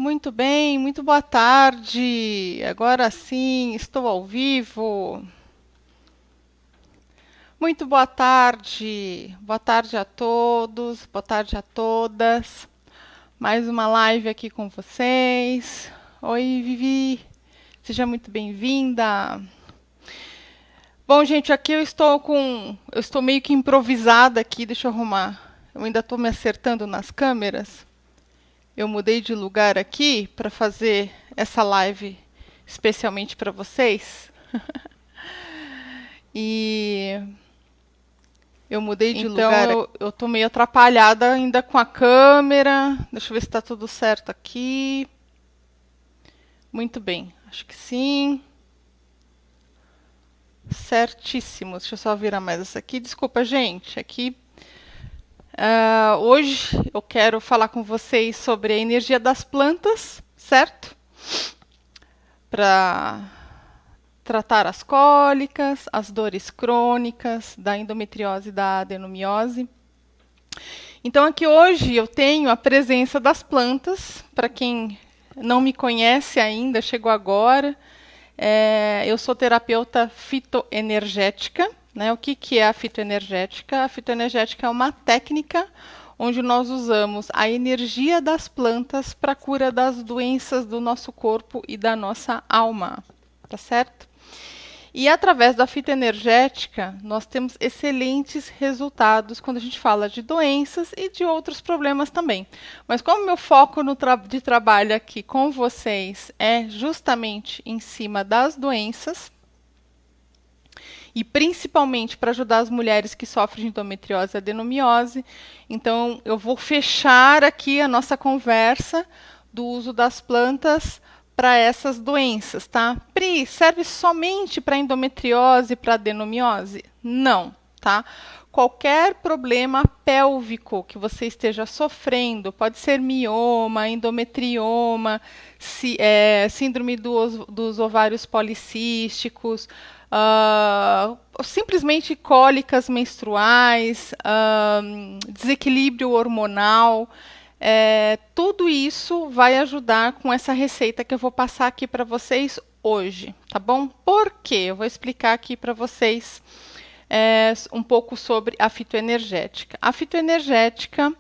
Muito bem, muito boa tarde. Agora sim, estou ao vivo. Muito boa tarde. Boa tarde a todos, boa tarde a todas. Mais uma live aqui com vocês. Oi, Vivi. Seja muito bem-vinda. Bom, gente, aqui eu estou meio que improvisada aqui, deixa eu arrumar. Eu ainda estou me acertando nas câmeras. Eu mudei de lugar aqui para fazer essa live especialmente para vocês. E eu mudei de lugar. Então eu tô meio atrapalhada ainda com a câmera. Deixa eu ver se está tudo certo aqui. Muito bem, acho que sim. Certíssimo. Deixa eu só virar mais essa aqui. Desculpa, gente. Aqui hoje eu quero falar com vocês sobre a energia das plantas, certo? Para tratar as cólicas, as dores crônicas, da endometriose e da adenomiose. Então aqui hoje eu tenho a presença das plantas. Para quem não me conhece ainda, chegou agora. Eu sou terapeuta fitoenergética. Né? O que é a fitoenergética? A fitoenergética é uma técnica onde nós usamos a energia das plantas para a cura das doenças do nosso corpo e da nossa alma. Tá certo? E através da fitoenergética, nós temos excelentes resultados quando a gente fala de doenças e de outros problemas também. Mas como meu foco de trabalho aqui com vocês é justamente em cima das doenças, e principalmente para ajudar as mulheres que sofrem de endometriose e adenomiose, então eu vou fechar aqui a nossa conversa do uso das plantas para essas doenças, tá? Pri, serve somente para endometriose e para adenomiose? Não, tá? Qualquer problema pélvico que você esteja sofrendo, pode ser mioma, endometrioma, síndrome dos ovários policísticos, simplesmente cólicas menstruais, desequilíbrio hormonal, tudo isso vai ajudar com essa receita que eu vou passar aqui para vocês hoje, tá bom? Por quê? Eu vou explicar aqui para vocês um pouco sobre a fitoenergética. A fitoenergética,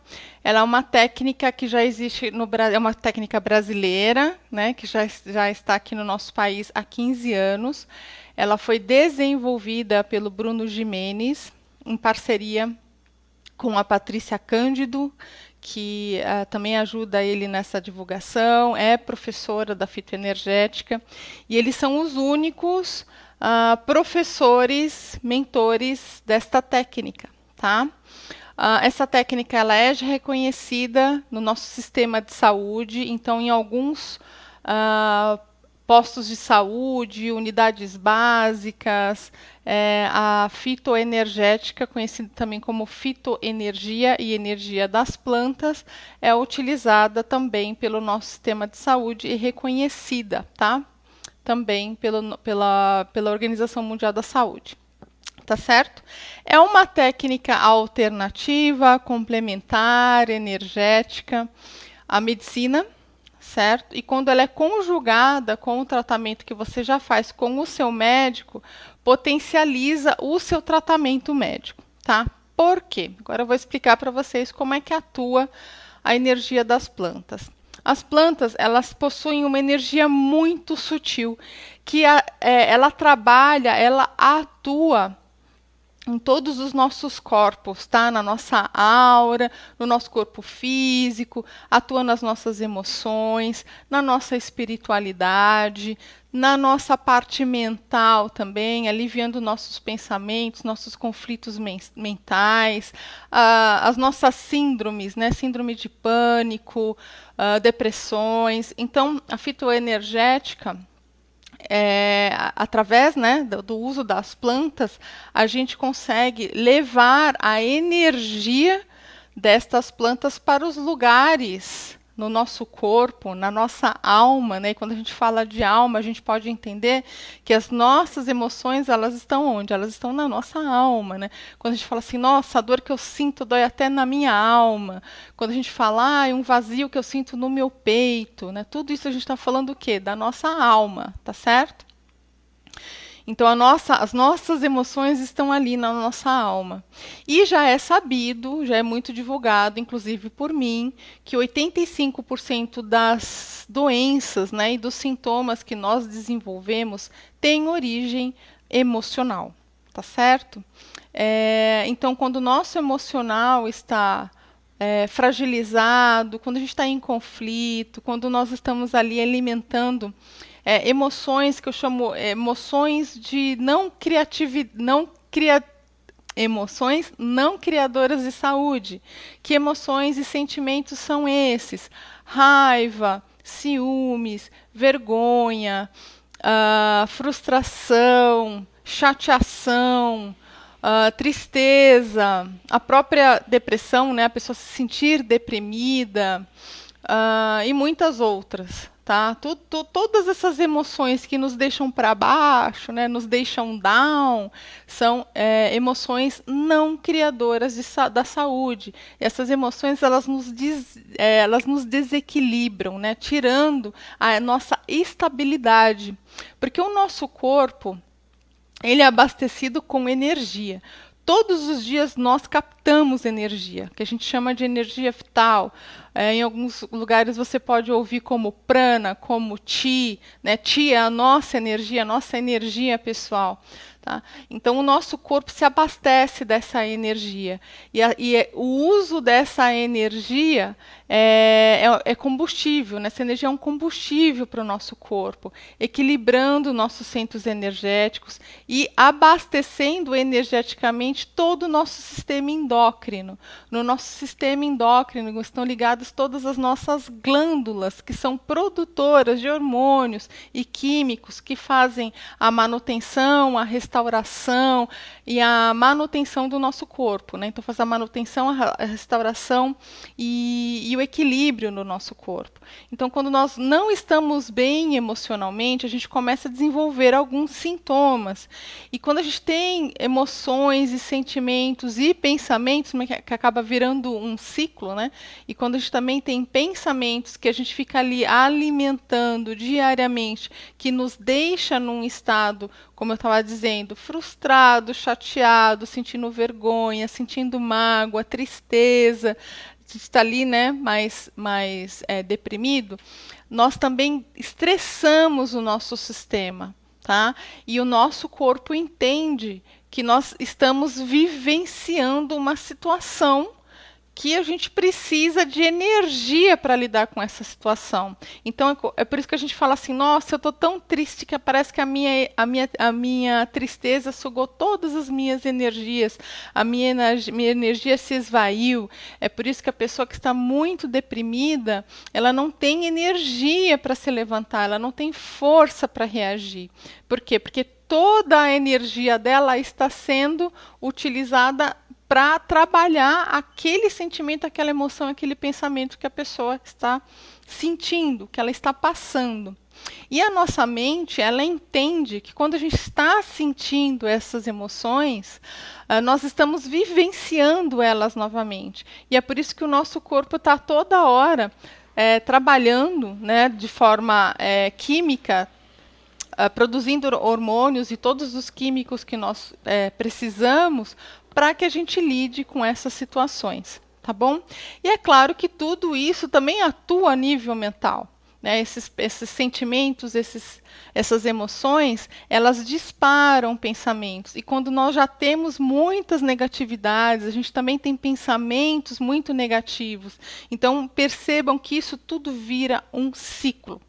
ela é uma técnica que já existe no Brasil, é uma técnica brasileira, né, que já está aqui no nosso país há 15 anos. Ela foi desenvolvida pelo Bruno Gimenez, em parceria com a Patrícia Cândido, que também ajuda ele nessa divulgação, é professora da fitoenergética, e eles são os únicos professores, mentores desta técnica, tá? Essa técnica ela é já reconhecida no nosso sistema de saúde, então em alguns postos de saúde, unidades básicas, a fitoenergética, conhecida também como fitoenergia e energia das plantas, é utilizada também pelo nosso sistema de saúde e reconhecida, tá? Também pela Organização Mundial da Saúde. Tá certo? É uma técnica alternativa, complementar, energética à medicina, certo? E quando ela é conjugada com o tratamento que você já faz com o seu médico, potencializa o seu tratamento médico, tá? Por quê? Agora eu vou explicar para vocês como é que atua a energia das plantas. As plantas, elas possuem uma energia muito sutil, que ela trabalha, ela atua em todos os nossos corpos, tá? Na nossa aura, no nosso corpo físico, atua nas nossas emoções, na nossa espiritualidade, na nossa parte mental também, aliviando nossos pensamentos, nossos conflitos mentais, as nossas síndromes, né? Síndrome de pânico, depressões. Então, a fitoenergética, através, né, do uso das plantas, a gente consegue levar a energia destas plantas para os lugares no nosso corpo, na nossa alma, né? E quando a gente fala de alma, a gente pode entender que as nossas emoções, elas estão onde? Elas estão na nossa alma, né? Quando a gente fala assim, nossa, a dor que eu sinto dói até na minha alma. Quando a gente fala, um vazio que eu sinto no meu peito, né? Tudo isso a gente está falando o quê? Da nossa alma, tá certo? Então, as nossas emoções estão ali na nossa alma. E já é sabido, já é muito divulgado, inclusive por mim, que 85% das doenças, né, e dos sintomas que nós desenvolvemos têm origem emocional, tá certo? Então, quando o nosso emocional está fragilizado, quando a gente está em conflito, quando nós estamos ali alimentando emoções que eu chamo emoções de emoções não criadoras de saúde. Que emoções e sentimentos são esses? Raiva, ciúmes, vergonha, frustração, chateação, tristeza, a própria depressão, né? A pessoa se sentir deprimida, e muitas outras. Tá? Todas essas emoções que nos deixam para baixo, né, nos deixam down, são emoções não criadoras da saúde. E essas emoções elas nos desequilibram, né, tirando a nossa estabilidade. Porque o nosso corpo ele é abastecido com energia. Todos os dias nós captamos energia, que a gente chama de energia vital. Em alguns lugares você pode ouvir como prana, como chi, né? Chi é a nossa energia pessoal. Tá? Então, o nosso corpo se abastece dessa energia. E o uso dessa energia é combustível. Né? Essa energia é um combustível para o nosso corpo, equilibrando nossos centros energéticos e abastecendo energeticamente todo o nosso sistema endócrino. No nosso sistema endócrino estão ligadas todas as nossas glândulas, que são produtoras de hormônios e químicos que fazem a manutenção, a restauração e a manutenção do nosso corpo. Né? Então, faz a manutenção, a restauração e o equilíbrio no nosso corpo. Então, quando nós não estamos bem emocionalmente, a gente começa a desenvolver alguns sintomas. E quando a gente tem emoções e sentimentos e pensamentos, que acaba virando um ciclo, né? E quando a gente também tem pensamentos que a gente fica ali alimentando diariamente, que nos deixa num estado, como eu estava dizendo, frustrado, chateado, sentindo vergonha, sentindo mágoa, tristeza, está ali, né, mais deprimido, nós também estressamos o nosso sistema, tá? E o nosso corpo entende que nós estamos vivenciando uma situação que a gente precisa de energia para lidar com essa situação. Então, é por isso que a gente fala assim, nossa, eu estou tão triste que parece que a minha tristeza sugou todas as minhas energias, minha energia se esvaiu. É por isso que a pessoa que está muito deprimida, ela não tem energia para se levantar, ela não tem força para reagir. Por quê? Porque toda a energia dela está sendo utilizada para trabalhar aquele sentimento, aquela emoção, aquele pensamento que a pessoa está sentindo, que ela está passando. E a nossa mente, ela entende que quando a gente está sentindo essas emoções, nós estamos vivenciando elas novamente. E é por isso que o nosso corpo está toda hora trabalhando, né, de forma química, produzindo hormônios e todos os químicos que nós precisamos para que a gente lide com essas situações, tá bom? E é claro que tudo isso também atua a nível mental. Né? Esses sentimentos, essas emoções, elas disparam pensamentos. E quando nós já temos muitas negatividades, a gente também tem pensamentos muito negativos. Então, percebam que isso tudo vira um ciclo.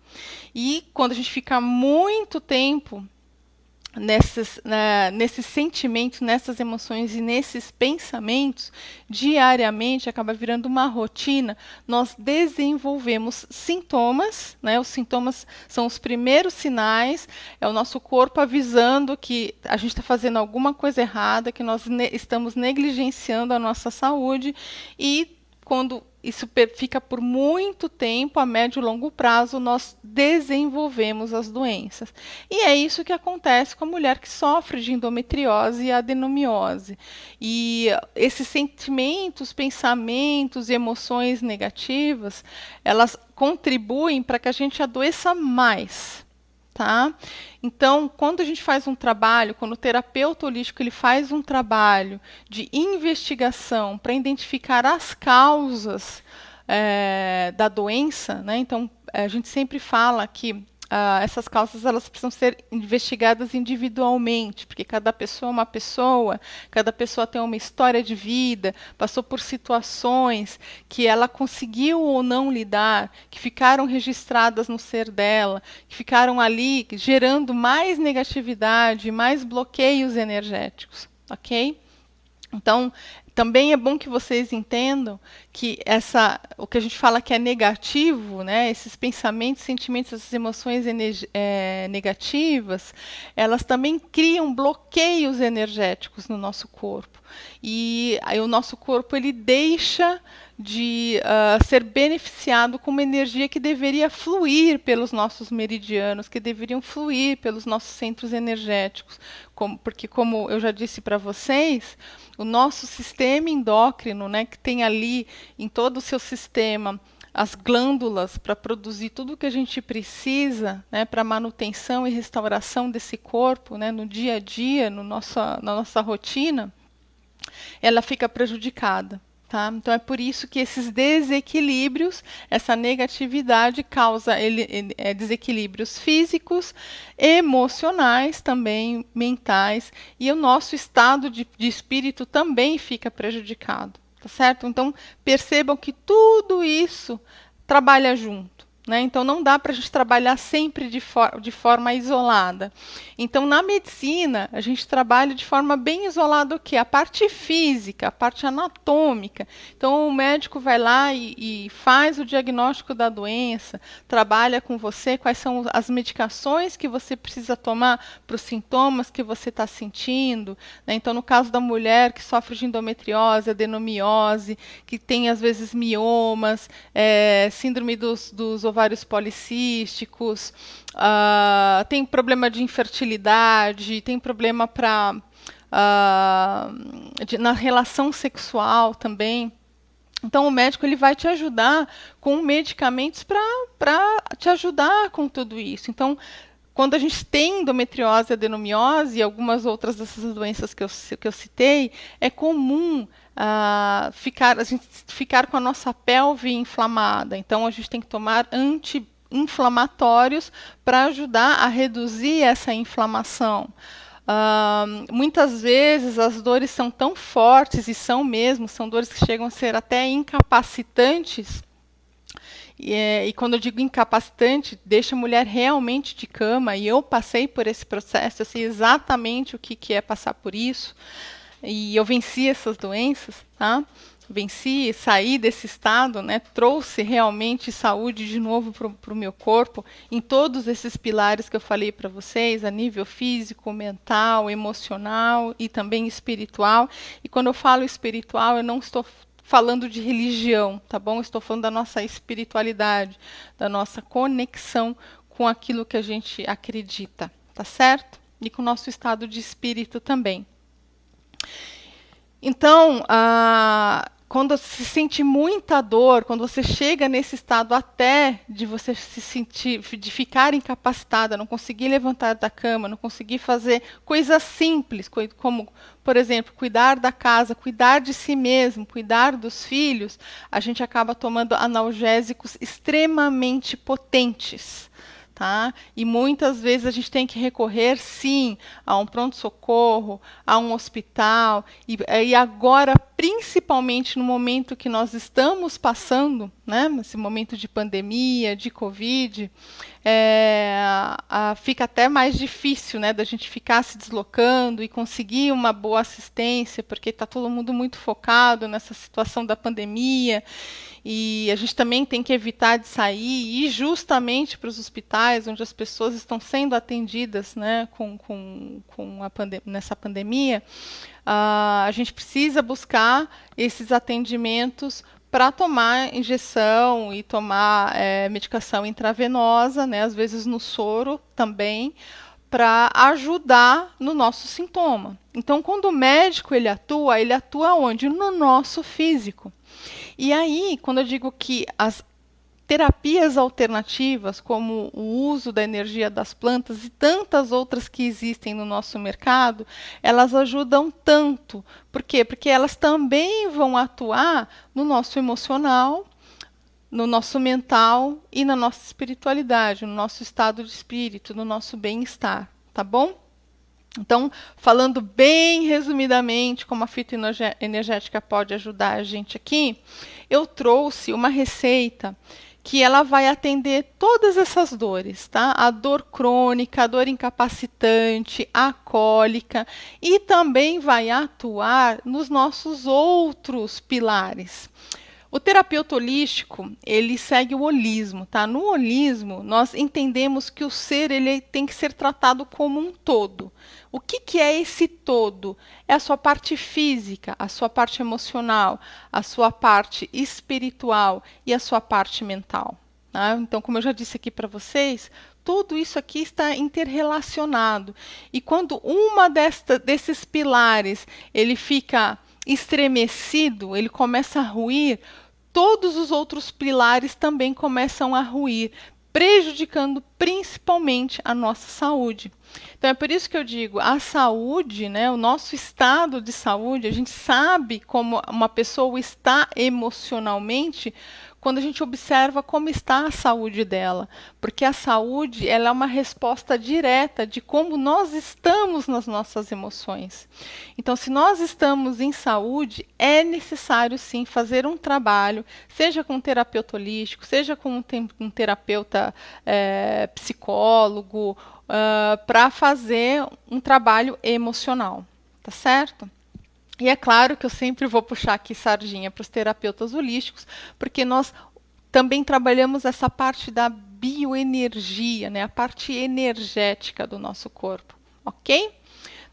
E quando a gente fica muito tempo nesses sentimentos, nessas emoções e nesses pensamentos, diariamente, acaba virando uma rotina, nós desenvolvemos sintomas, né? Os sintomas são os primeiros sinais, é o nosso corpo avisando que a gente está fazendo alguma coisa errada, que nós estamos negligenciando a nossa saúde, e quando isso fica por muito tempo, a médio e longo prazo, nós desenvolvemos as doenças. E é isso que acontece com a mulher que sofre de endometriose e adenomiose. E esses sentimentos, pensamentos e emoções negativas, elas contribuem para que a gente adoeça mais. Tá? Então, quando a gente faz um trabalho, quando o terapeuta holístico ele faz um trabalho de investigação para identificar as causas da doença, né? Então a gente sempre fala que essas causas elas precisam ser investigadas individualmente, porque cada pessoa é uma pessoa, cada pessoa tem uma história de vida, passou por situações que ela conseguiu ou não lidar, que ficaram registradas no ser dela, que ficaram ali gerando mais negatividade, mais bloqueios energéticos, ok? Então, também é bom que vocês entendam que o que a gente fala que é negativo, né, esses pensamentos, sentimentos, essas emoções negativas, elas também criam bloqueios energéticos no nosso corpo. E aí o nosso corpo ele deixa de ser beneficiado com uma energia que deveria fluir pelos nossos meridianos, que deveriam fluir pelos nossos centros energéticos. Porque, como eu já disse para vocês, o nosso sistema endócrino, né, que tem ali em todo o seu sistema as glândulas para produzir tudo o que a gente precisa, né, para manutenção e restauração desse corpo, né, no dia a dia, na nossa rotina, ela fica prejudicada. Tá? Então é por isso que esses desequilíbrios, essa negatividade causa desequilíbrios físicos, emocionais também, mentais, e o nosso estado de espírito também fica prejudicado. Tá certo? Então percebam que tudo isso trabalha junto. Né? Então não dá para a gente trabalhar sempre de forma isolada. Então na medicina a gente trabalha de forma bem isolada o quê? A parte física, a parte anatômica. Então o médico vai lá e faz o diagnóstico da doença, trabalha com você quais são as medicações que você precisa tomar para os sintomas que você está sentindo. Né? Então no caso da mulher que sofre de endometriose, adenomiose, que tem às vezes miomas, síndrome dos ovários policísticos, tem problema de infertilidade, tem problema na relação sexual também. Então o médico ele vai te ajudar com medicamentos para te ajudar com tudo isso. Então, quando a gente tem endometriose, adenomiose e algumas outras dessas doenças que eu citei, é comum a gente ficar com a nossa pelve inflamada. Então, a gente tem que tomar anti-inflamatórios para ajudar a reduzir essa inflamação. Muitas vezes as dores são tão fortes, e são dores que chegam a ser até incapacitantes. E quando eu digo incapacitante, deixa a mulher realmente de cama, e eu passei por esse processo, eu sei exatamente o que é passar por isso, e eu venci essas doenças, tá? Venci, saí desse estado, né? Trouxe realmente saúde de novo para o meu corpo, em todos esses pilares que eu falei para vocês, a nível físico, mental, emocional e também espiritual. E quando eu falo espiritual, eu não estou falando de religião, tá bom? Estou falando da nossa espiritualidade, da nossa conexão com aquilo que a gente acredita, tá certo? E com o nosso estado de espírito também. Então, quando se sente muita dor, quando você chega nesse estado até de você se sentir, de ficar incapacitada, não conseguir levantar da cama, não conseguir fazer coisas simples, como, por exemplo, cuidar da casa, cuidar de si mesmo, cuidar dos filhos, a gente acaba tomando analgésicos extremamente potentes. Tá? E muitas vezes a gente tem que recorrer, sim, a um pronto-socorro, a um hospital, e agora, principalmente no momento que nós estamos passando, né, nesse momento de pandemia, de Covid, fica até mais difícil, né, da gente ficar se deslocando e conseguir uma boa assistência, porque está todo mundo muito focado nessa situação da pandemia. E a gente também tem que evitar de sair e ir justamente para os hospitais onde as pessoas estão sendo atendidas, né, nessa pandemia. A gente precisa buscar esses atendimentos para tomar injeção e tomar medicação intravenosa, né, às vezes no soro também, para ajudar no nosso sintoma. Então, quando o médico ele atua onde? No nosso físico. E aí, quando eu digo que as terapias alternativas, como o uso da energia das plantas e tantas outras que existem no nosso mercado, elas ajudam tanto. Por quê? Porque elas também vão atuar no nosso emocional, no nosso mental e na nossa espiritualidade, no nosso estado de espírito, no nosso bem-estar, tá bom? Então, falando bem resumidamente como a fitoenergética pode ajudar a gente aqui, eu trouxe uma receita que ela vai atender todas essas dores, tá? A dor crônica, a dor incapacitante, a cólica, e também vai atuar nos nossos outros pilares. O terapeuta holístico, ele segue o holismo, tá? No holismo, nós entendemos que o ser ele tem que ser tratado como um todo. O que é esse todo? É a sua parte física, a sua parte emocional, a sua parte espiritual e a sua parte mental. Tá? Então, como eu já disse aqui para vocês, tudo isso aqui está interrelacionado. E quando desses pilares ele fica estremecido, ele começa a ruir, todos os outros pilares também começam a ruir, prejudicando principalmente a nossa saúde. Então é por isso que eu digo, a saúde, né, o nosso estado de saúde, a gente sabe como uma pessoa está emocionalmente quando a gente observa como está a saúde dela, porque a saúde ela é uma resposta direta de como nós estamos nas nossas emoções. Então, se nós estamos em saúde, é necessário sim fazer um trabalho, seja com um terapeuta holístico, seja com um terapeuta psicólogo, para fazer um trabalho emocional, tá certo? E é claro que eu sempre vou puxar aqui sardinha para os terapeutas holísticos, porque nós também trabalhamos essa parte da bioenergia, né? A parte energética do nosso corpo, ok?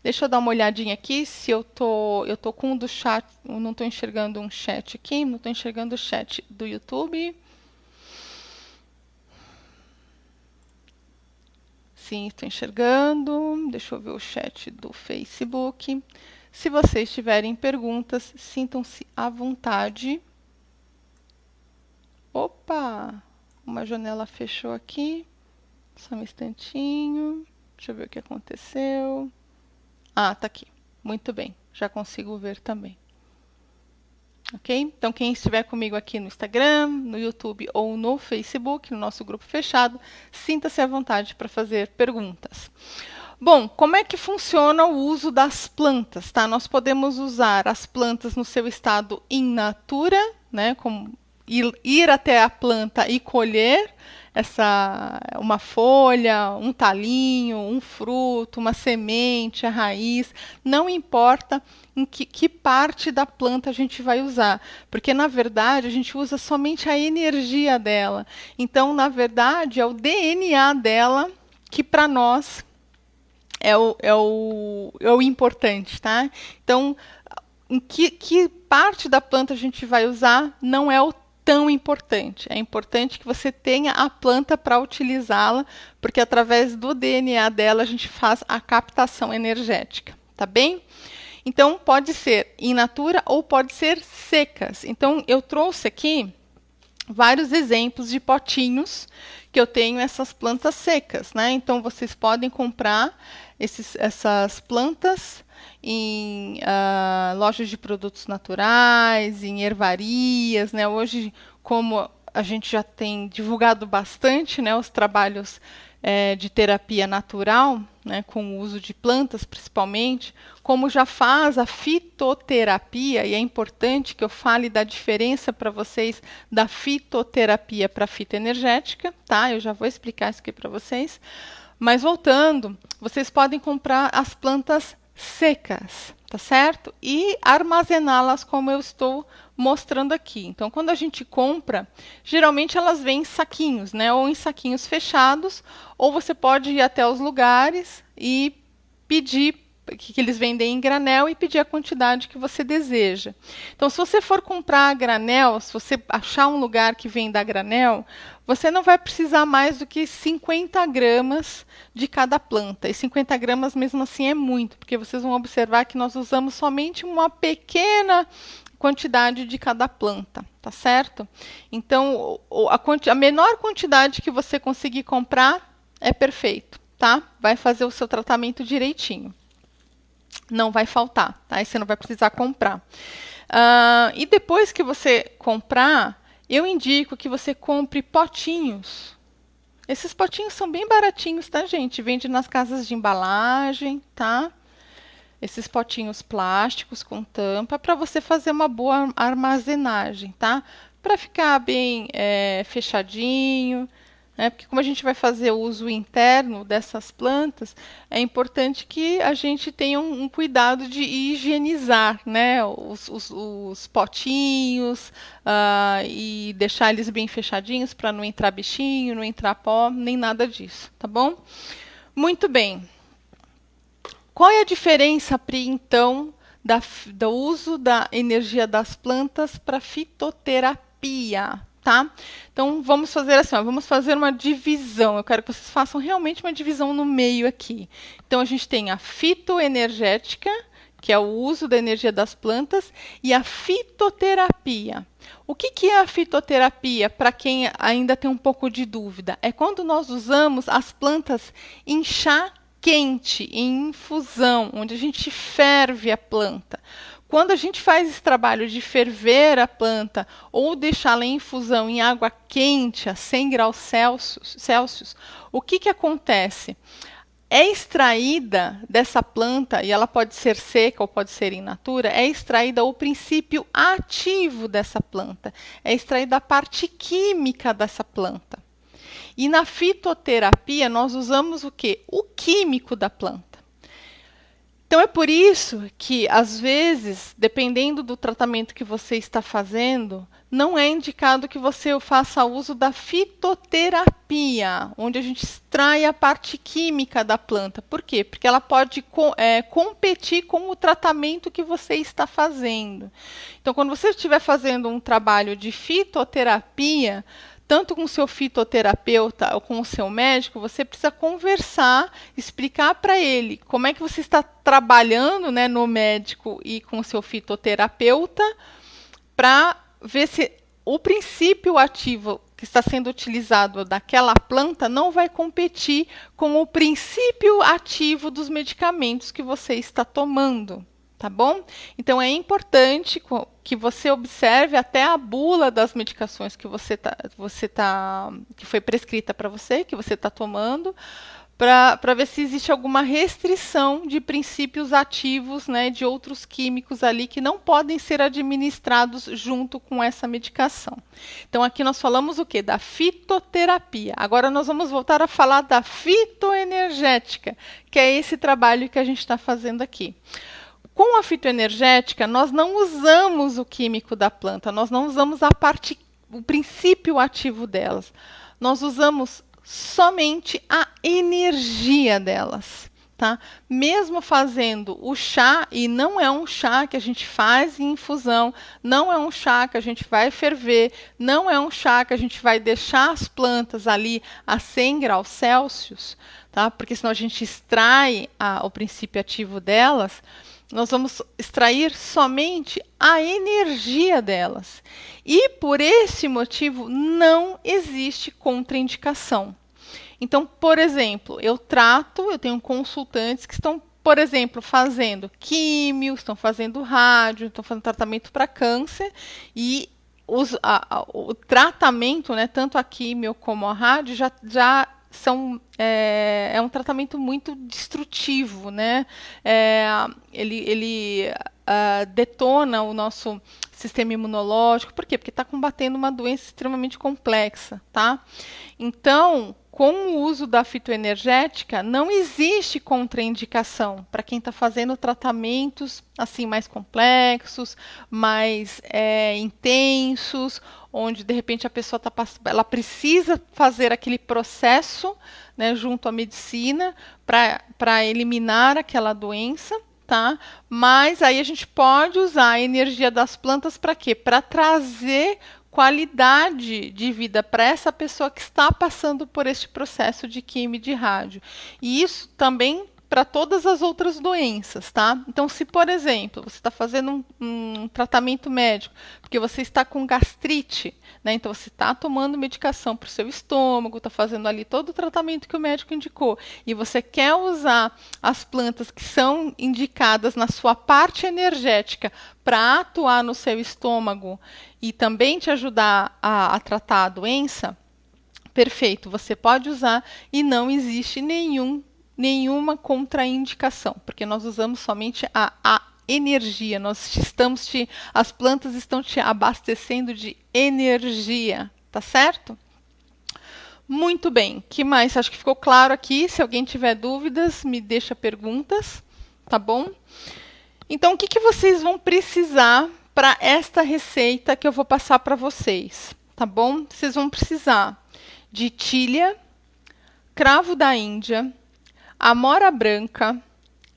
Deixa eu dar uma olhadinha aqui se eu tô com o do chat, eu não estou enxergando um chat aqui, não estou enxergando o chat do YouTube. Sim, estou enxergando. Deixa eu ver o chat do Facebook. Se vocês tiverem perguntas, sintam-se à vontade. Opa! Uma janela fechou aqui. Só um instantinho. Deixa eu ver o que aconteceu. Ah, tá aqui. Muito bem. Já consigo ver também. Ok? Então, quem estiver comigo aqui no Instagram, no YouTube ou no Facebook, no nosso grupo fechado, sinta-se à vontade para fazer perguntas. Bom, como é que funciona o uso das plantas? Tá? Nós podemos usar as plantas no seu estado in natura, né? Como ir até a planta e colher uma folha, um talinho, um fruto, uma semente, a raiz, não importa em que parte da planta a gente vai usar, porque na verdade a gente usa somente a energia dela. Então, na verdade, é o DNA dela que para nós é o importante, tá? Então, em que parte da planta a gente vai usar não é o tão importante. É importante que você tenha a planta para utilizá-la, porque através do DNA dela a gente faz a captação energética, tá bem? Então, pode ser in natura ou pode ser secas. Então, eu trouxe aqui vários exemplos de potinhos que eu tenho essas plantas secas, né? Então, vocês podem comprar essas plantas em lojas de produtos naturais, em ervarias, né? Hoje, como a gente já tem divulgado bastante, né, os trabalhos de terapia natural, né, com o uso de plantas principalmente, como já faz a fitoterapia, e é importante que eu fale da diferença para vocês da fitoterapia para a fitoenergética, tá? Eu já vou explicar isso aqui para vocês. Mas voltando, vocês podem comprar as plantas secas, tá certo? E armazená-las como eu estou mostrando aqui. Então, quando a gente compra, geralmente elas vêm em saquinhos, né? Ou em saquinhos fechados, ou você pode ir até os lugares e pedir que eles vendem em granel e pedir a quantidade que você deseja. Então, se você for comprar a granel, se você achar um lugar que venda a granel, você não vai precisar mais do que 50 gramas de cada planta. E 50 gramas, mesmo assim, é muito, porque vocês vão observar que nós usamos somente uma pequena quantidade de cada planta, tá certo? Então, a menor quantidade que você conseguir comprar é perfeito, tá? Vai fazer o seu tratamento direitinho. Não vai faltar, tá? E você não vai precisar comprar. E depois que você comprar, eu indico que você compre potinhos. Esses potinhos são bem baratinhos, tá, gente? Vende nas casas de embalagem, tá? Esses potinhos plásticos com tampa para você fazer uma boa armazenagem, tá? Para ficar bem fechadinho, né? Porque como a gente vai fazer o uso interno dessas plantas, é importante que a gente tenha um cuidado de higienizar, né? Os potinhos e deixar eles bem fechadinhos para não entrar bichinho, não entrar pó, nem nada disso, tá bom? Muito bem. Qual é a diferença, Pri, então, do uso da energia das plantas para fitoterapia? Tá? Então, vamos fazer assim, vamos fazer uma divisão. Eu quero que vocês façam realmente uma divisão no meio aqui. Então, a gente tem a fitoenergética, que é o uso da energia das plantas, e a fitoterapia. O que é a fitoterapia, para quem ainda tem um pouco de dúvida? É quando nós usamos as plantas em chá quente, em infusão, onde a gente ferve a planta. Quando a gente faz esse trabalho de ferver a planta ou deixá-la em infusão em água quente, a 100 graus Celsius, o que acontece? É extraída dessa planta, e ela pode ser seca ou pode ser in natura, é extraída o princípio ativo dessa planta, é extraída a parte química dessa planta. E na fitoterapia, nós usamos o quê? O químico da planta. Então, é por isso que, às vezes, dependendo do tratamento que você está fazendo, não é indicado que você faça uso da fitoterapia, onde a gente extrai a parte química da planta. Por quê? Porque ela pode competir com o tratamento que você está fazendo. Então, quando você estiver fazendo um trabalho de fitoterapia, tanto com o seu fitoterapeuta ou com o seu médico, você precisa conversar, explicar para ele como é que você está trabalhando, né, no médico e com o seu fitoterapeuta, para ver se o princípio ativo que está sendo utilizado daquela planta não vai competir com o princípio ativo dos medicamentos que você está tomando. Tá bom? Então, é importante que você observe até a bula das medicações que que foi prescrita para você, que você está tomando, para ver se existe alguma restrição de princípios ativos, né, de outros químicos ali que não podem ser administrados junto com essa medicação. Então, aqui nós falamos o quê? Da fitoterapia. Agora nós vamos voltar a falar da fitoenergética, que é esse trabalho que a gente está fazendo aqui. Com a fitoenergética, nós não usamos o químico da planta, nós não usamos o princípio ativo delas. Nós usamos somente a energia delas. Tá? Mesmo fazendo o chá, e não é um chá que a gente faz em infusão, não é um chá que a gente vai ferver, não é um chá que a gente vai deixar as plantas ali a 100 graus Celsius, tá? Porque senão a gente extrai o princípio ativo delas. Nós vamos extrair somente a energia delas. E, por esse motivo, não existe contraindicação. Então, por exemplo, eu tenho consultantes que estão, por exemplo, fazendo químio, estão fazendo rádio, estão fazendo tratamento para câncer, e o tratamento, né, tanto a químio como a rádio, já é um tratamento muito destrutivo, né? Ele detona o nosso sistema imunológico. Por quê? Porque está combatendo uma doença extremamente complexa, tá? Então, com o uso da fitoenergética, não existe contraindicação para quem está fazendo tratamentos assim mais complexos, mais intensos, onde de repente a pessoa ela precisa fazer aquele processo, né, junto à medicina para eliminar aquela doença. Tá? Mas aí a gente pode usar a energia das plantas para quê? Para trazer qualidade de vida para essa pessoa que está passando por este processo de quimio e de rádio. E isso também para todas as outras doenças, tá? Então, se, por exemplo, você está fazendo um tratamento médico, porque você está com gastrite, né? Então, você está tomando medicação para o seu estômago, está fazendo ali todo o tratamento que o médico indicou, e você quer usar as plantas que são indicadas na sua parte energética para atuar no seu estômago e também te ajudar a tratar a doença, perfeito, você pode usar e não existe nenhuma contraindicação, porque nós usamos somente a energia, as plantas estão te abastecendo de energia, tá certo? Muito bem, que mais? Acho que ficou claro aqui. Se alguém tiver dúvidas, me deixa perguntas, tá bom? Então, o que vocês vão precisar para esta receita que eu vou passar para vocês, tá bom? Vocês vão precisar de tília, cravo da Índia, amora branca,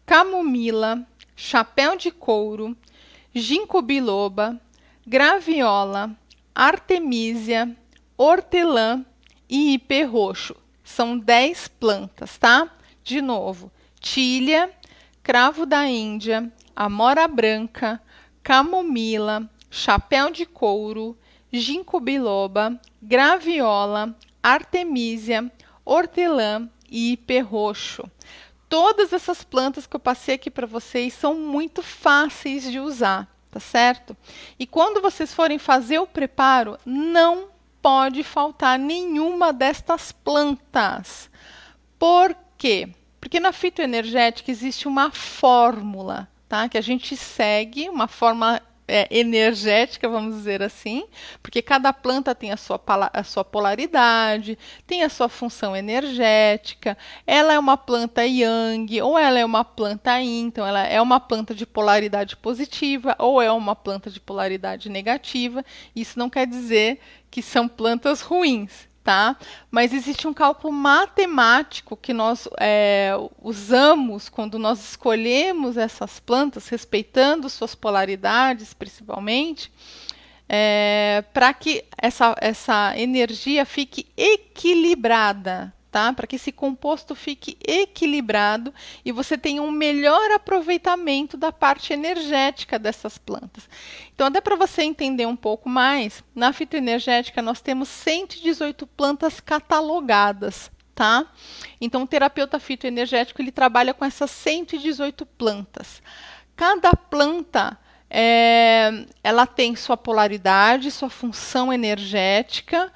camomila, chapéu de couro, ginkgo biloba, graviola, artemisia, hortelã e ipê roxo. São 10 plantas, tá? De novo, tília, cravo da Índia, amora branca, camomila, chapéu de couro, ginkgo biloba, graviola, artemisia, hortelã e ipê roxo. Todas essas plantas que eu passei aqui para vocês são muito fáceis de usar, tá certo? E quando vocês forem fazer o preparo, não pode faltar nenhuma destas plantas. Por quê? Porque na fitoenergética existe uma fórmula, tá? Que a gente segue, uma forma energética, vamos dizer assim, porque cada planta tem a sua polaridade, tem a sua função energética, ela é uma planta yang, ou ela é uma planta yin, então ela é uma planta de polaridade positiva, ou é uma planta de polaridade negativa. Isso não quer dizer que são plantas ruins, tá? Mas existe um cálculo matemático que nós usamos quando nós escolhemos essas plantas, respeitando suas polaridades, principalmente, para que essa energia fique equilibrada, tá? Para que esse composto fique equilibrado e você tenha um melhor aproveitamento da parte energética dessas plantas. Então, até para você entender um pouco mais, na fitoenergética nós temos 118 plantas catalogadas, tá? Então, o terapeuta fitoenergético ele trabalha com essas 118 plantas. Cada planta ela tem sua polaridade, sua função energética,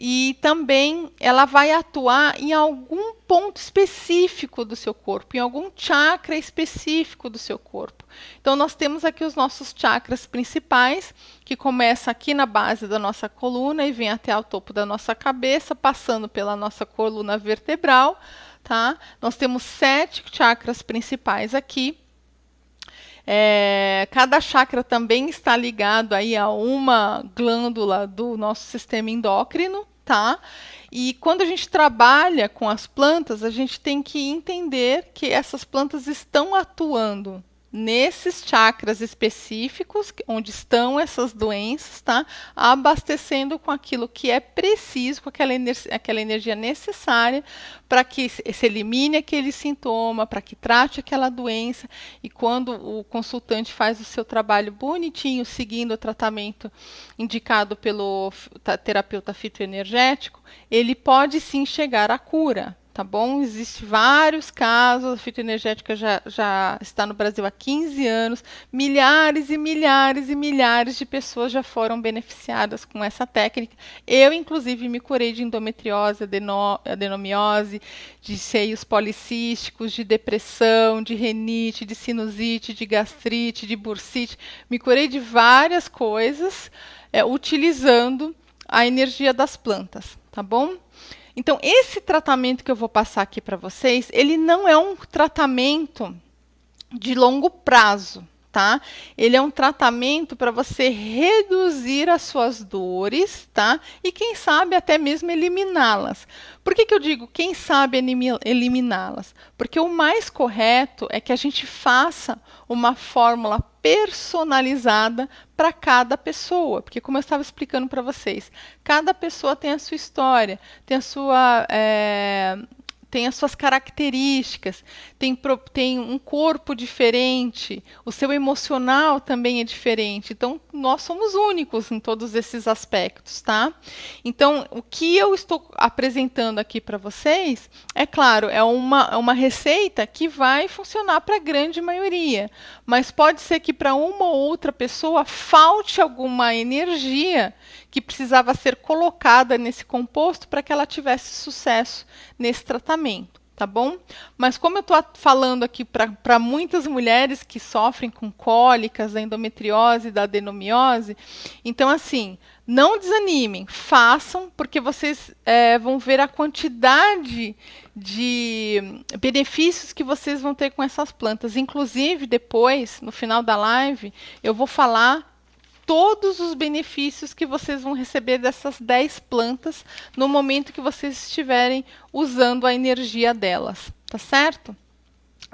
e também ela vai atuar em algum ponto específico do seu corpo, em algum chakra específico do seu corpo. Então, nós temos aqui os nossos chakras principais, que começa aqui na base da nossa coluna e vem até ao topo da nossa cabeça, passando pela nossa coluna vertebral, tá? Nós temos 7 chakras principais aqui. Cada chakra também está ligado aí a uma glândula do nosso sistema endócrino, tá? E quando a gente trabalha com as plantas, a gente tem que entender que essas plantas estão atuando nesses chakras específicos, onde estão essas doenças, tá? Abastecendo com aquilo que é preciso, com aquela energia necessária para que se elimine aquele sintoma, para que trate aquela doença. E quando o consultante faz o seu trabalho bonitinho, seguindo o tratamento indicado pelo terapeuta fitoenergético, ele pode sim chegar à cura. tá bom? Existem vários casos, a fitoenergética já está no Brasil há 15 anos, milhares e milhares e milhares de pessoas já foram beneficiadas com essa técnica. Eu, inclusive, me curei de endometriose, adenomiose, de seios policísticos, de depressão, de renite, de sinusite, de gastrite, de bursite. Me curei de várias coisas utilizando a energia das plantas, tá bom? Então, esse tratamento que eu vou passar aqui para vocês, ele não é um tratamento de longo prazo, tá? Ele é um tratamento para você reduzir as suas dores, tá? E quem sabe até mesmo eliminá-las. Por que eu digo quem sabe eliminá-las? Porque o mais correto é que a gente faça uma fórmula personalizada para cada pessoa, porque como eu estava explicando para vocês, cada pessoa tem a sua história, tem a sua tem as suas características, tem um corpo diferente, o seu emocional também é diferente. Então, nós somos únicos em todos esses aspectos, tá? Então, o que eu estou apresentando aqui para vocês, é claro, é uma receita que vai funcionar para a grande maioria, mas pode ser que para uma ou outra pessoa falte alguma energia que precisava ser colocada nesse composto para que ela tivesse sucesso nesse tratamento, tá bom? Mas como eu estou falando aqui para muitas mulheres que sofrem com cólicas, da endometriose, da adenomiose, então assim, não desanimem, façam, porque vocês vão ver a quantidade de benefícios que vocês vão ter com essas plantas. Inclusive, depois, no final da live, eu vou falar todos os benefícios que vocês vão receber dessas 10 plantas no momento que vocês estiverem usando a energia delas, tá certo?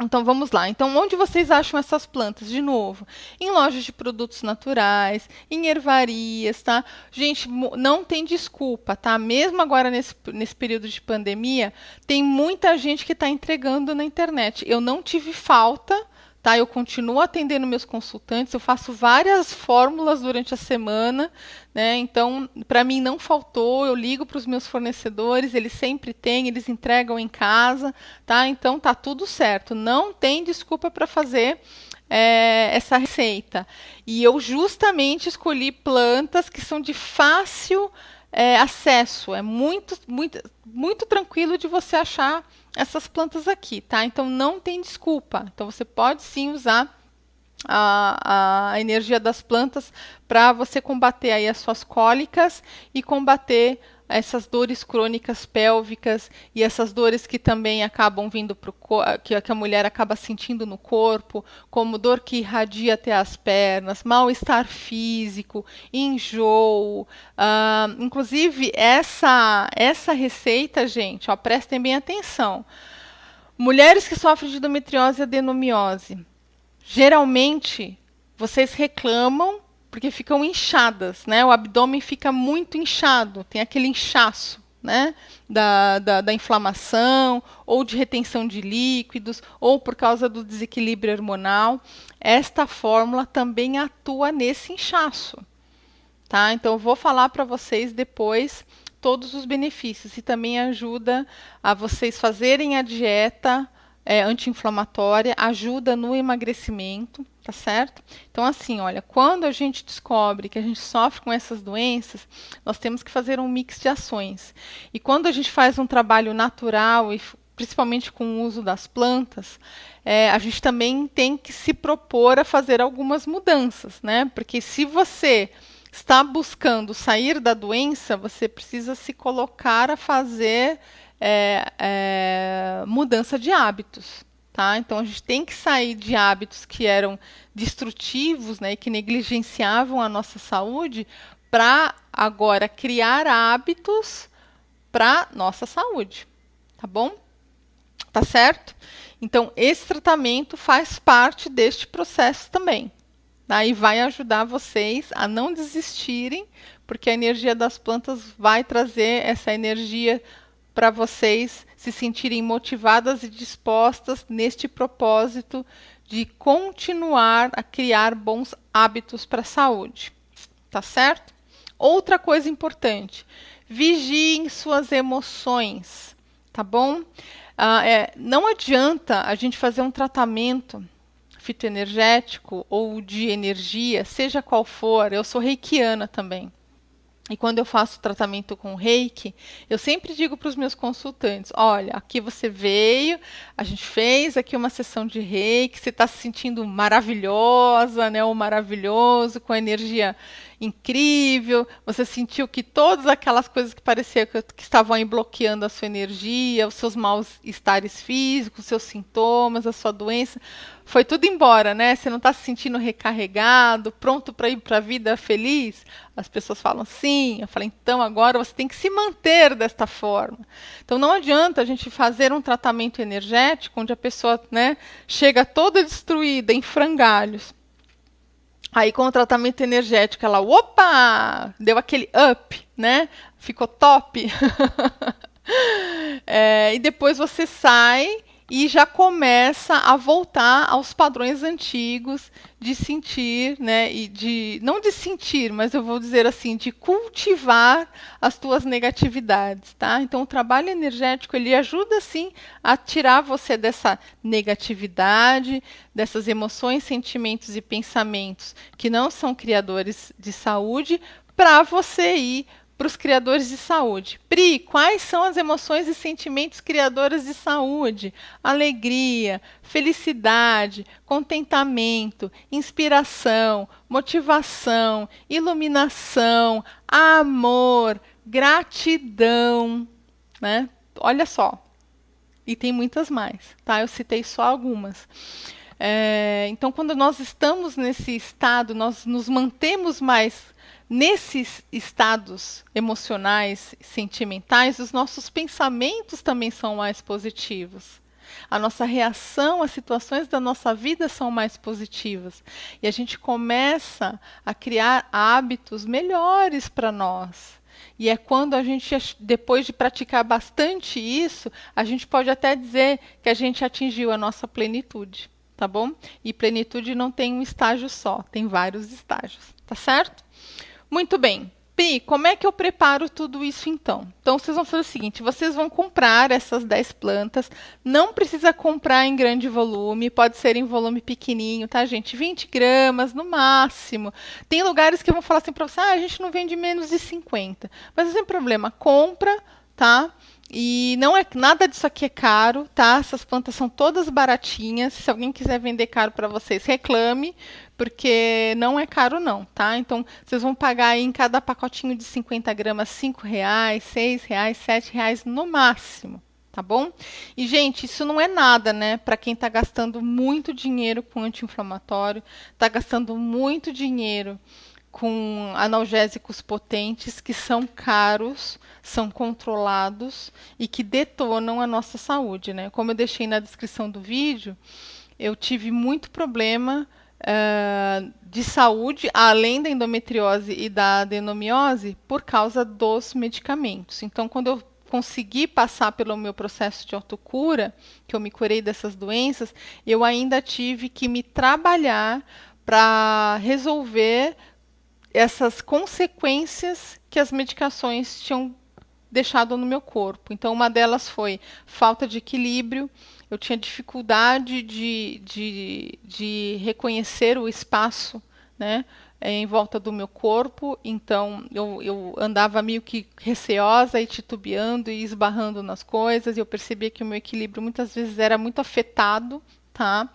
Então vamos lá. Então, onde vocês acham essas plantas? De novo, em lojas de produtos naturais, em ervarias, tá? Gente, não tem desculpa, tá? Mesmo agora nesse período de pandemia, tem muita gente que está entregando na internet. Eu não tive falta. Tá, eu continuo atendendo meus consultantes, eu faço várias fórmulas durante a semana, né? Então, para mim não faltou, eu ligo para os meus fornecedores, eles sempre têm, eles entregam em casa, tá? Então tá tudo certo, não tem desculpa para fazer essa receita. E eu justamente escolhi plantas que são de fácil acesso, é muito tranquilo de você achar essas plantas aqui, tá? Então não tem desculpa. Então você pode sim usar a energia das plantas para você combater aí as suas cólicas e combater essas dores crônicas pélvicas e essas dores que também acabam vindo que a mulher acaba sentindo no corpo, como dor que irradia até as pernas, mal-estar físico, enjoo. Inclusive, essa receita, gente, ó, prestem bem atenção. Mulheres que sofrem de endometriose e adenomiose, geralmente vocês reclamam porque ficam inchadas, né? O abdômen fica muito inchado, tem aquele inchaço, né? Da inflamação, ou de retenção de líquidos, ou por causa do desequilíbrio hormonal. Esta fórmula também atua nesse inchaço, tá? Então, eu vou falar para vocês depois todos os benefícios e também ajuda a vocês fazerem a dieta anti-inflamatória, ajuda no emagrecimento, tá certo? Então, assim, olha, quando a gente descobre que a gente sofre com essas doenças, nós temos que fazer um mix de ações. E quando a gente faz um trabalho natural, e principalmente com o uso das plantas, a gente também tem que se propor a fazer algumas mudanças, né? Porque se você está buscando sair da doença, você precisa se colocar a fazer mudança de hábitos, tá? Então a gente tem que sair de hábitos que eram destrutivos, né, e que negligenciavam a nossa saúde, para agora criar hábitos para nossa saúde, tá bom? Tá certo? Então esse tratamento faz parte deste processo também. Tá? E vai ajudar vocês a não desistirem, porque a energia das plantas vai trazer essa energia para vocês se sentirem motivadas e dispostas neste propósito de continuar a criar bons hábitos para a saúde. Tá certo? Outra coisa importante, vigiem suas emoções. tá bom? Não adianta a gente fazer um tratamento fitoenergético ou de energia, seja qual for. Eu sou reikiana também. E quando eu faço tratamento com reiki, eu sempre digo para os meus consultantes: olha, aqui você veio, a gente fez aqui uma sessão de reiki, você está se sentindo maravilhosa, né, ou maravilhoso, com a energia incrível, você sentiu que todas aquelas coisas que pareciam que estavam aí bloqueando a sua energia, os seus mal-estares físicos, os seus sintomas, a sua doença, foi tudo embora, né? Você não está se sentindo recarregado, pronto para ir para a vida feliz? As pessoas falam sim. Eu falo, então agora você tem que se manter desta forma. Então não adianta a gente fazer um tratamento energético onde a pessoa, né, chega toda destruída, em frangalhos. Aí com o tratamento energético ela, opa, deu aquele up, né? Ficou top. E depois você sai e já começa a voltar aos padrões antigos de sentir, né, e não de sentir, mas eu vou dizer assim, de cultivar as tuas negatividades, tá? Então o trabalho energético, ele ajuda sim a tirar você dessa negatividade, dessas emoções, sentimentos e pensamentos que não são criadores de saúde, para você ir para os criadores de saúde. Pri, quais são as emoções e sentimentos criadores de saúde? Alegria, felicidade, contentamento, inspiração, motivação, iluminação, amor, gratidão, né? Olha só. E tem muitas mais, tá? Eu citei só algumas. Então, quando nós estamos nesse estado, nós nos mantemos mais nesses estados emocionais, sentimentais, os nossos pensamentos também são mais positivos. A nossa reação às situações da nossa vida são mais positivas. E a gente começa a criar hábitos melhores para nós. E é quando a gente, depois de praticar bastante isso, a gente pode até dizer que a gente atingiu a nossa plenitude, tá bom? E plenitude não tem um estágio só, tem vários estágios, tá certo? Muito bem. Pi, como é que eu preparo tudo isso então? Então, vocês vão fazer o seguinte, vocês vão comprar essas 10 plantas, não precisa comprar em grande volume, pode ser em volume pequenininho, tá, gente? 20 gramas no máximo. Tem lugares que vão falar assim para você, a gente não vende menos de 50. Mas não tem problema, compra, tá? E não é nada disso aqui é caro, tá? Essas plantas são todas baratinhas. Se alguém quiser vender caro para vocês, reclame, porque não é caro não, tá? Então, vocês vão pagar aí em cada pacotinho de 50 gramas R$ 5, R$ 6, R$ 7 no máximo, tá bom? E, gente, isso não é nada, né? Para quem está gastando muito dinheiro com anti-inflamatório, está gastando muito dinheiro com analgésicos potentes que são caros, são controlados e que detonam a nossa saúde, né? Como eu deixei na descrição do vídeo, eu tive muito problema de saúde, além da endometriose e da adenomiose, por causa dos medicamentos. Então, quando eu consegui passar pelo meu processo de autocura, que eu me curei dessas doenças, eu ainda tive que me trabalhar para resolver essas consequências que as medicações tinham deixado no meu corpo. Então, uma delas foi falta de equilíbrio, eu tinha dificuldade de reconhecer o espaço, né, em volta do meu corpo, então eu andava meio que receosa e titubeando e esbarrando nas coisas, e eu percebia que o meu equilíbrio muitas vezes era muito afetado, tá?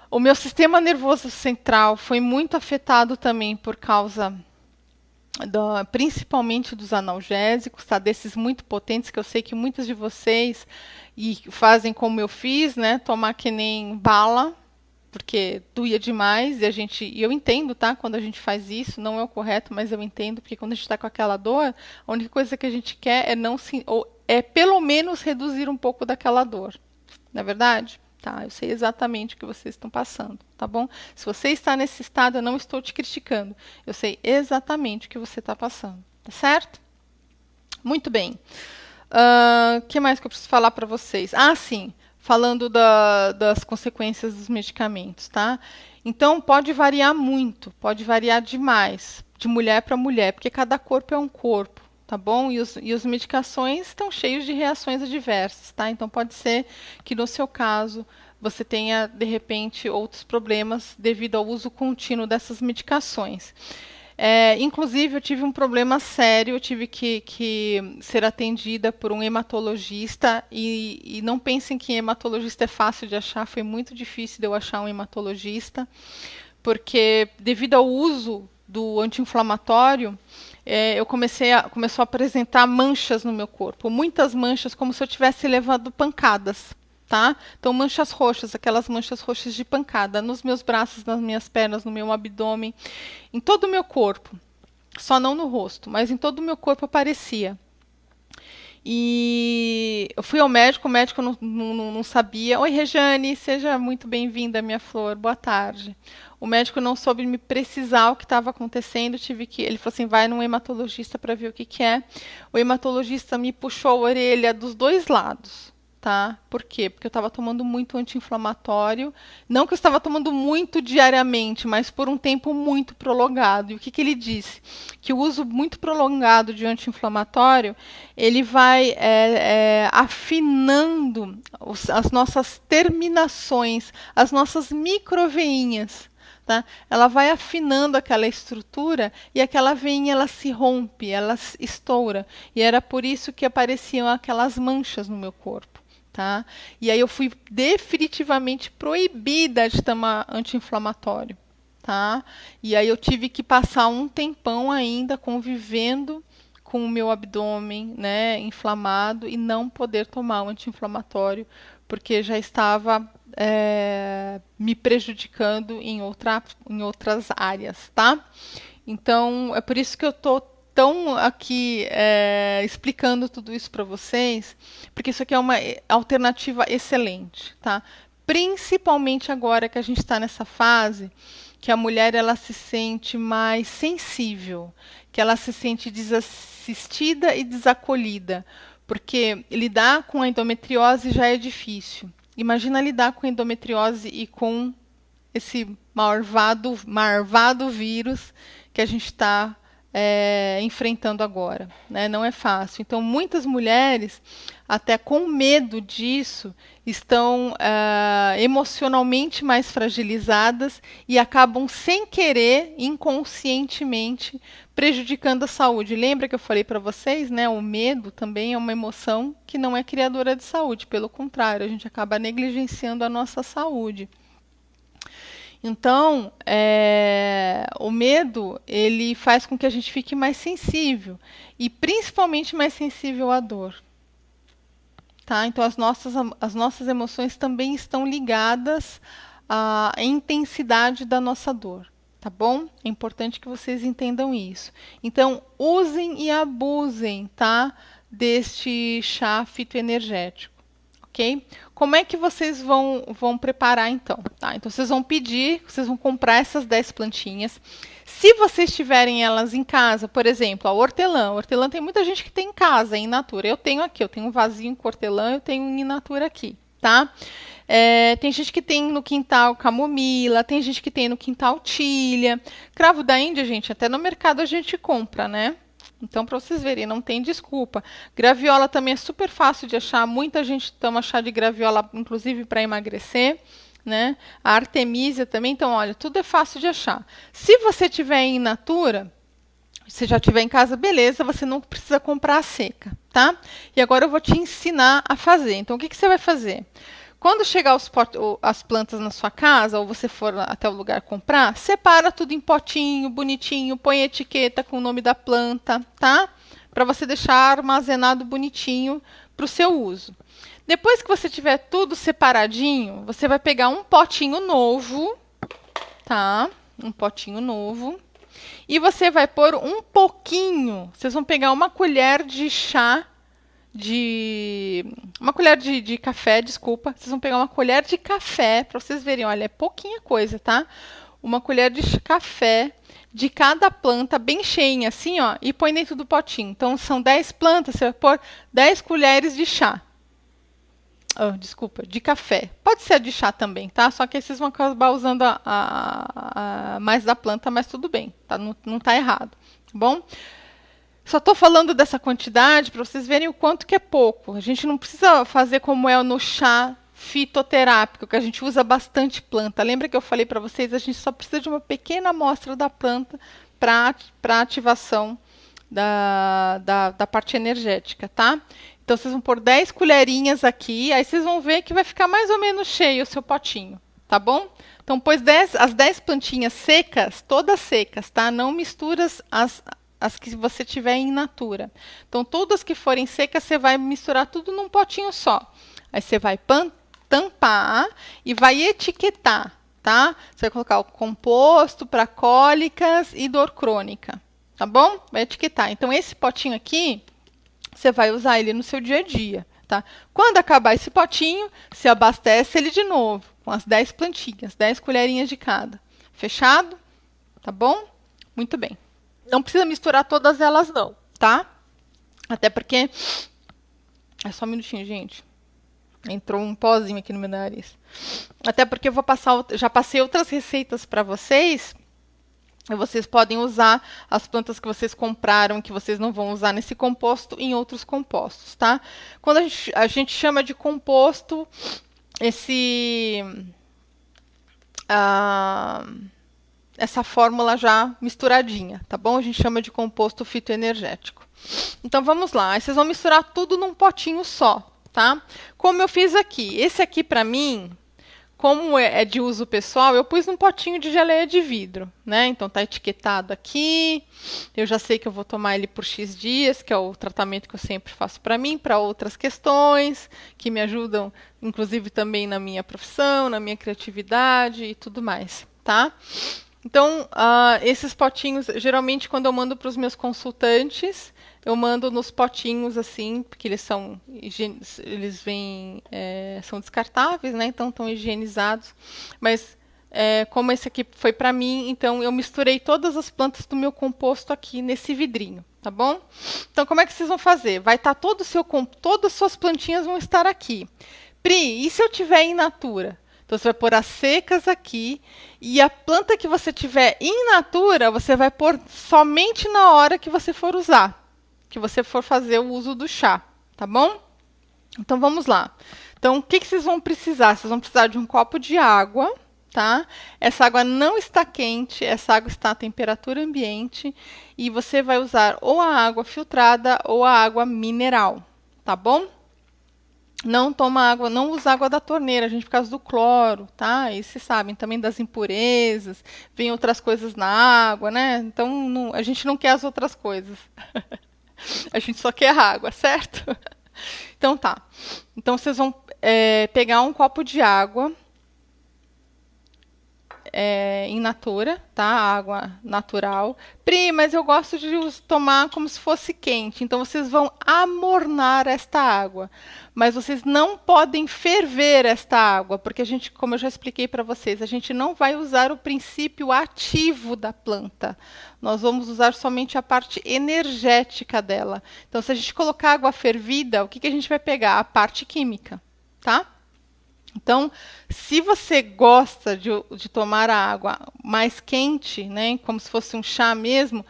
O meu sistema nervoso central foi muito afetado também por causa principalmente dos analgésicos, tá? Desses muito potentes que eu sei que muitas de vocês fazem como eu fiz, né? Tomar que nem bala, porque doía demais e eu entendo, tá? Quando a gente faz isso, não é o correto, mas eu entendo, porque quando a gente está com aquela dor, a única coisa que a gente quer é é pelo menos reduzir um pouco daquela dor, não é verdade? Tá, eu sei exatamente o que vocês estão passando, tá bom? Se você está nesse estado, eu não estou te criticando. Eu sei exatamente o que você está passando, tá certo? Muito bem. O que mais que eu preciso falar para vocês? Sim, falando das consequências dos medicamentos, tá? Então, pode variar muito, pode variar demais, de mulher para mulher, porque cada corpo é um corpo, tá bom? E os medicações estão cheios de reações adversas, tá? Então pode ser que no seu caso você tenha, de repente, outros problemas devido ao uso contínuo dessas medicações. Inclusive, eu tive um problema sério, eu tive que ser atendida por um hematologista, e não pensem que hematologista é fácil de achar, foi muito difícil de eu achar um hematologista, porque devido ao uso do anti-inflamatório, começou a apresentar manchas no meu corpo, muitas manchas, como se eu tivesse levado pancadas. Tá? Então, manchas roxas, aquelas manchas roxas de pancada, nos meus braços, nas minhas pernas, no meu abdômen, em todo o meu corpo. Só não no rosto, mas em todo o meu corpo aparecia. E eu fui ao médico, o médico não sabia. Oi, Rejane, seja muito bem-vinda, minha flor, boa tarde. O médico não soube me precisar o que estava acontecendo, ele falou assim, vai num hematologista para ver o que é. O hematologista me puxou a orelha dos dois lados. Tá? Por quê? Porque eu estava tomando muito anti-inflamatório. Não que eu estava tomando muito diariamente, mas por um tempo muito prolongado. E o que ele disse? Que o uso muito prolongado de anti-inflamatório, ele vai afinando as nossas terminações, as nossas microveinhas. Tá? Ela vai afinando aquela estrutura e aquela veinha ela se rompe, ela estoura. E era por isso que apareciam aquelas manchas no meu corpo. Tá? E aí eu fui definitivamente proibida de tomar anti-inflamatório. Tá? E aí eu tive que passar um tempão ainda convivendo com o meu abdômen, né, inflamado, e não poder tomar o anti-inflamatório, porque já estava me prejudicando em outras áreas. Tá? Então, é por isso que eu estou tão aqui explicando tudo isso para vocês, porque isso aqui é uma alternativa excelente, tá? Principalmente agora que a gente está nessa fase que a mulher ela se sente mais sensível, que ela se sente desassistida e desacolhida, porque lidar com a endometriose já é difícil. Imagina lidar com a endometriose e com esse marvado vírus que a gente está enfrentando agora, né? Não é fácil. Então, muitas mulheres, até com medo disso, estão emocionalmente mais fragilizadas e acabam, sem querer, inconscientemente, prejudicando a saúde. Lembra que eu falei para vocês, né? O medo também é uma emoção que não é criadora de saúde. Pelo contrário, a gente acaba negligenciando a nossa saúde. Então, o medo ele faz com que a gente fique mais sensível e principalmente mais sensível à dor. Tá? Então, as nossas emoções também estão ligadas à intensidade da nossa dor. Tá bom? É importante que vocês entendam isso. Então, usem e abusem, tá, deste chá fitoenergético. Okay? Como é que vocês vão preparar então? Tá? Então vocês vão comprar essas 10 plantinhas. Se vocês tiverem elas em casa, por exemplo, a hortelã. A hortelã tem muita gente que tem em casa, em natura. Eu tenho aqui, eu tenho um vasinho com hortelã, eu tenho um in natura aqui, tá? Tem gente que tem no quintal camomila, tem gente que tem no quintal tília. Cravo da Índia, gente, até no mercado a gente compra, né? Então, para vocês verem, não tem desculpa. Graviola também é super fácil de achar. Muita gente toma chá de graviola, inclusive para emagrecer, né? A artemisia também. Então, olha, tudo é fácil de achar. Se você tiver in natura, se já tiver em casa, beleza, você não precisa comprar a seca, tá? E agora eu vou te ensinar a fazer. Então, o que você vai fazer? Quando chegar as plantas na sua casa, ou você for até o lugar comprar, separa tudo em potinho, bonitinho, põe etiqueta com o nome da planta, tá? Para você deixar armazenado bonitinho para o seu uso. Depois que você tiver tudo separadinho, você vai pegar um potinho novo, tá? Um potinho novo. E você vai pôr um pouquinho, vocês vão pegar uma colher de chá, uma colher de café, desculpa. Vocês vão pegar uma colher de café, para vocês verem, olha, é pouquinha coisa, tá? Uma colher de café de cada planta, bem cheinha, assim, ó, e põe dentro do potinho. Então, são 10 plantas, você vai pôr 10 colheres de chá. Desculpa, de café. Pode ser de chá também, tá? Só que aí vocês vão acabar usando mais da planta, mas tudo bem, tá? Não tá errado, tá bom? Só estou falando dessa quantidade para vocês verem o quanto que é pouco. A gente não precisa fazer como é no chá fitoterápico, que a gente usa bastante planta. Lembra que eu falei para vocês? A gente só precisa de uma pequena amostra da planta para ativação da parte energética, tá? Então, vocês vão pôr 10 colherinhas aqui, aí vocês vão ver que vai ficar mais ou menos cheio o seu potinho, tá bom? Então, pôs as 10 plantinhas secas, todas secas, tá? Não misturas as que você tiver em natura. Então, todas que forem secas, você vai misturar tudo num potinho só. Aí você vai tampar e vai etiquetar, tá? Você vai colocar o composto para cólicas e dor crônica, tá bom? Vai etiquetar. Então, esse potinho aqui, você vai usar ele no seu dia a dia, tá? Quando acabar esse potinho, você abastece ele de novo, com as 10 plantinhas, 10 colherinhas de cada. Fechado? Tá bom? Muito bem. Não precisa misturar todas elas não, tá? Até porque... É só um minutinho, gente. Entrou um pozinho aqui no meu nariz. Até porque eu vou passar... Já passei outras receitas para vocês... Vocês podem usar as plantas que vocês compraram, que vocês não vão usar nesse composto, em outros compostos, tá? Quando a gente chama de composto, essa fórmula já misturadinha, tá bom? A gente chama de composto fitoenergético. Então, vamos lá. Aí vocês vão misturar tudo num potinho só, tá? Como eu fiz aqui. Esse aqui, para mim... Como é de uso pessoal, eu pus num potinho de geleia de vidro, né? Então tá etiquetado aqui. Eu já sei que eu vou tomar ele por X dias, que é o tratamento que eu sempre faço para mim, para outras questões, que me ajudam, inclusive também na minha profissão, na minha criatividade e tudo mais, tá? Então, esses potinhos, geralmente quando eu mando para os meus consultantes, eu mando nos potinhos assim, porque são descartáveis, né? Então estão higienizados. Mas como esse aqui foi para mim, então eu misturei todas as plantas do meu composto aqui nesse vidrinho, tá bom? Então como é que vocês vão fazer? Vai estar todas as suas plantinhas vão estar aqui. Pri, e se eu tiver in natura? Então, você vai pôr as secas aqui e a planta que você tiver in natura, você vai pôr somente na hora que você for usar, que você for fazer o uso do chá, tá bom? Então, vamos lá. Então, o que vocês vão precisar? Vocês vão precisar de um copo de água, tá? Essa água não está quente, essa água está a temperatura ambiente e você vai usar ou a água filtrada ou a água mineral, tá bom? Não toma água, não usa água da torneira, gente, por causa do cloro, tá? E vocês sabem também das impurezas, vem outras coisas na água, né? Então a gente não quer as outras coisas. A gente só quer a água, certo? Então tá. Então vocês vão pegar um copo de água in natura, tá? Água natural. Pri, mas eu gosto de tomar como se fosse quente. Então vocês vão amornar esta água. Mas vocês não podem ferver esta água, porque a gente, como eu já expliquei para vocês, a gente não vai usar o princípio ativo da planta. Nós vamos usar somente a parte energética dela. Então, se a gente colocar água fervida, o que a gente vai pegar? A parte química, tá? Então, se você gosta de tomar a água mais quente, né, como se fosse um chá mesmo,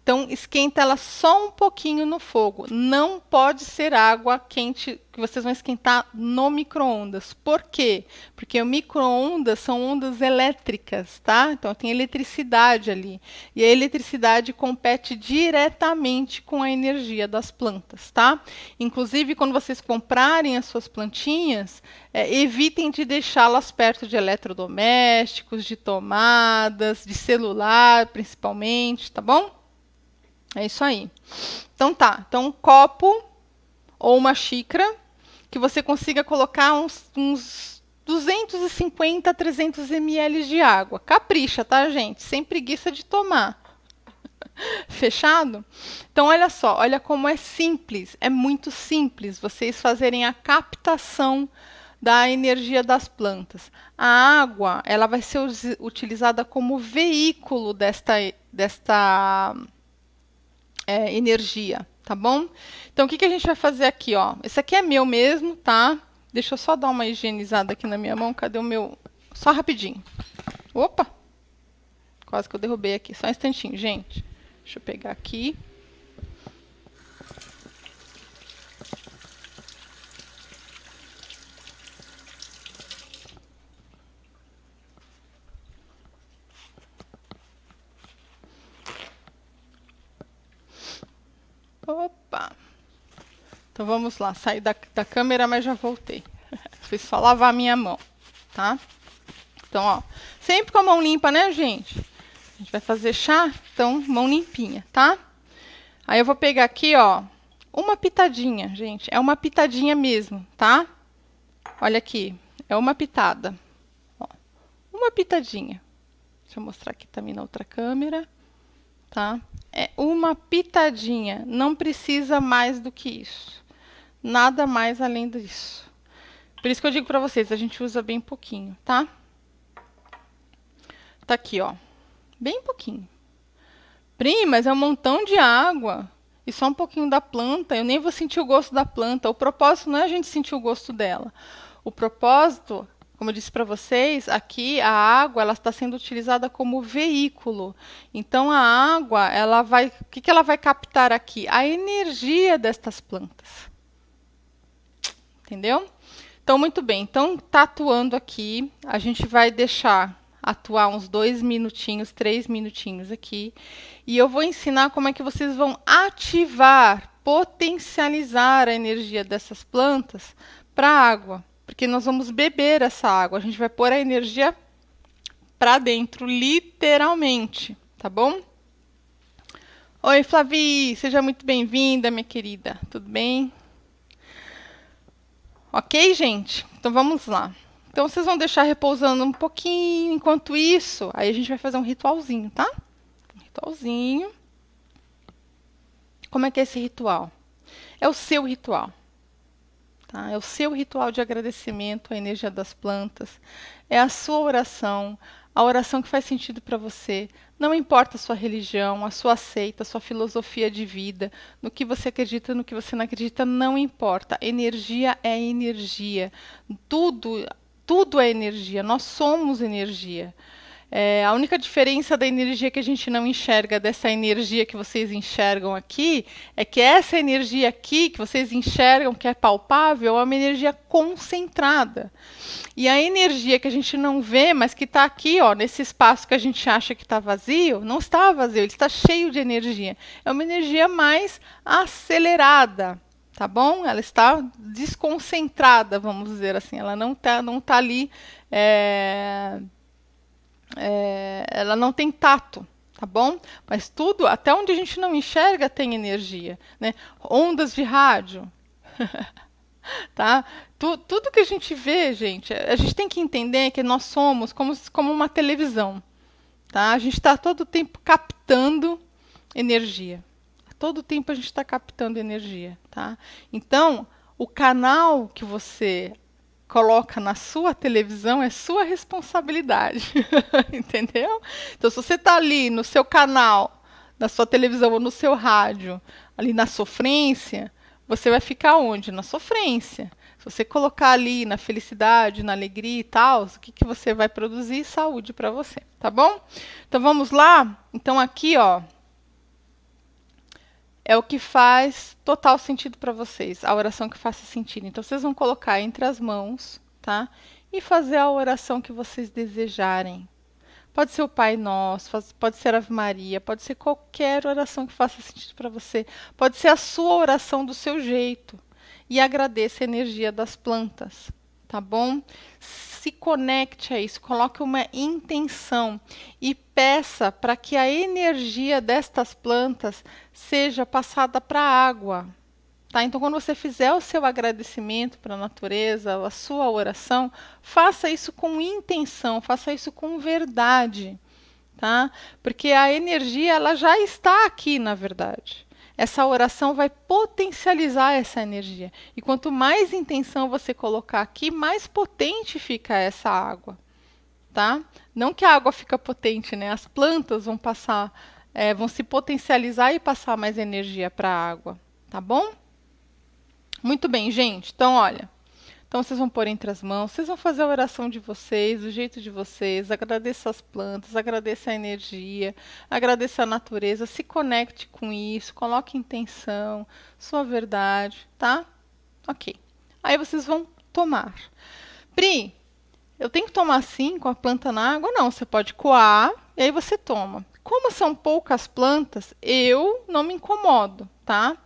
então esquenta ela só um pouquinho no fogo. Não pode ser água quente que vocês vão esquentar no micro-ondas. Por quê? Porque o micro-ondas são ondas elétricas, tá? Então tem eletricidade ali. E a eletricidade compete diretamente com a energia das plantas, tá? Inclusive, quando vocês comprarem as suas plantinhas, evitem de deixá-las perto de eletrodomésticos, de tomadas, de celular, principalmente, tá bom? É isso aí. Então tá. Então um copo ou uma xícara que você consiga colocar uns 250 a 300 ml de água. Capricha, tá, gente? Sem preguiça de tomar. Fechado? Então olha só, olha como é simples. É muito simples vocês fazerem a captação da energia das plantas. A água, ela vai ser utilizada como veículo desta energia, tá bom? Então, o que a gente vai fazer aqui, ó? Esse aqui é meu mesmo, tá? Deixa eu só dar uma higienizada aqui na minha mão. Cadê o meu? Só rapidinho. Opa! Quase que eu derrubei aqui. Só um instantinho, gente. Deixa eu pegar aqui. Então vamos lá, saí da câmera, mas já voltei. Fiz só lavar a minha mão, tá? Então, ó, sempre com a mão limpa, né, gente? A gente vai fazer chá, então mão limpinha, tá? Aí eu vou pegar aqui, ó, uma pitadinha, gente. É uma pitadinha mesmo, tá? Olha aqui, é uma pitada. Ó, uma pitadinha. Deixa eu mostrar aqui também na outra câmera, tá? É uma pitadinha, não precisa mais do que isso. Nada mais além disso. Por isso que eu digo pra vocês, a gente usa bem pouquinho, tá? Tá aqui, ó. Bem pouquinho. Pri, mas é um montão de água. E só um pouquinho da planta. Eu nem vou sentir o gosto da planta. O propósito não é a gente sentir o gosto dela. O propósito, como eu disse para vocês, aqui a água ela está sendo utilizada como veículo. Então a água, ela vai, o que ela vai captar aqui? A energia destas plantas. Entendeu? Então, muito bem. Então, tá atuando aqui. A gente vai deixar atuar uns 2 minutinhos, 3 minutinhos aqui. E eu vou ensinar como é que vocês vão ativar, potencializar a energia dessas plantas para a água. Porque nós vamos beber essa água. A gente vai pôr a energia para dentro, literalmente. Tá bom? Oi, Flavi. Seja muito bem-vinda, minha querida. Tudo bem? Ok, gente? Então vamos lá. Então vocês vão deixar repousando um pouquinho. Enquanto isso, aí a gente vai fazer um ritualzinho, tá? Um ritualzinho. Como é que é esse ritual? É o seu ritual. Tá? É o seu ritual de agradecimento à energia das plantas. É a sua oração. A oração que faz sentido para você. Não importa a sua religião, a sua seita, a sua filosofia de vida, no que você acredita, no que você não acredita, não importa. Energia é energia. Tudo é energia. Nós somos energia. A única diferença da energia que a gente não enxerga dessa energia que vocês enxergam aqui é que essa energia aqui que vocês enxergam, que é palpável, é uma energia concentrada. E a energia que a gente não vê, mas que está aqui, ó, nesse espaço que a gente acha que está vazio, não está vazio, ele está cheio de energia. É uma energia mais acelerada, tá bom? Ela está desconcentrada, vamos dizer assim. Ela não tá ali. Ela não tem tato, tá bom? Mas tudo, até onde a gente não enxerga, tem energia, né? Ondas de rádio, tá? Tudo que a gente vê, gente, a gente tem que entender que nós somos como uma televisão, tá? A gente está todo o tempo captando energia. Todo tempo a gente está captando energia, tá? Então, o canal que você coloca na sua televisão é sua responsabilidade, entendeu? Então, se você está ali no seu canal, na sua televisão ou no seu rádio, ali na sofrência, você vai ficar onde? Na sofrência. Se você colocar ali na felicidade, na alegria e tal, o que você vai produzir? Saúde para você, tá bom? Então, vamos lá? Então, aqui, ó, é o que faz total sentido para vocês, a oração que faça sentido. Então, vocês vão colocar entre as mãos, tá? E fazer a oração que vocês desejarem. Pode ser o Pai Nosso, pode ser a Ave Maria, pode ser qualquer oração que faça sentido para você. Pode ser a sua oração do seu jeito. E agradeça a energia das plantas, tá bom? Se conecte a isso, coloque uma intenção e peça para que a energia destas plantas seja passada para a água. Tá? Então, quando você fizer o seu agradecimento para a natureza, a sua oração, faça isso com intenção, faça isso com verdade. Tá? Porque a energia ela já está aqui, na verdade. Essa oração vai potencializar essa energia. E quanto mais intenção você colocar aqui, mais potente fica essa água. Tá? Não que a água fica potente, né? As plantas vão passar, vão se potencializar e passar mais energia para a água. Tá bom? Muito bem, gente. Então, olha. Então, vocês vão pôr entre as mãos, vocês vão fazer a oração de vocês, do jeito de vocês, agradeça as plantas, agradeça a energia, agradeça a natureza, se conecte com isso, coloque intenção, sua verdade, tá? Ok. Aí vocês vão tomar. Pri, eu tenho que tomar assim, com a planta na água? Não, você pode coar e aí você toma. Como são poucas plantas, eu não me incomodo, tá?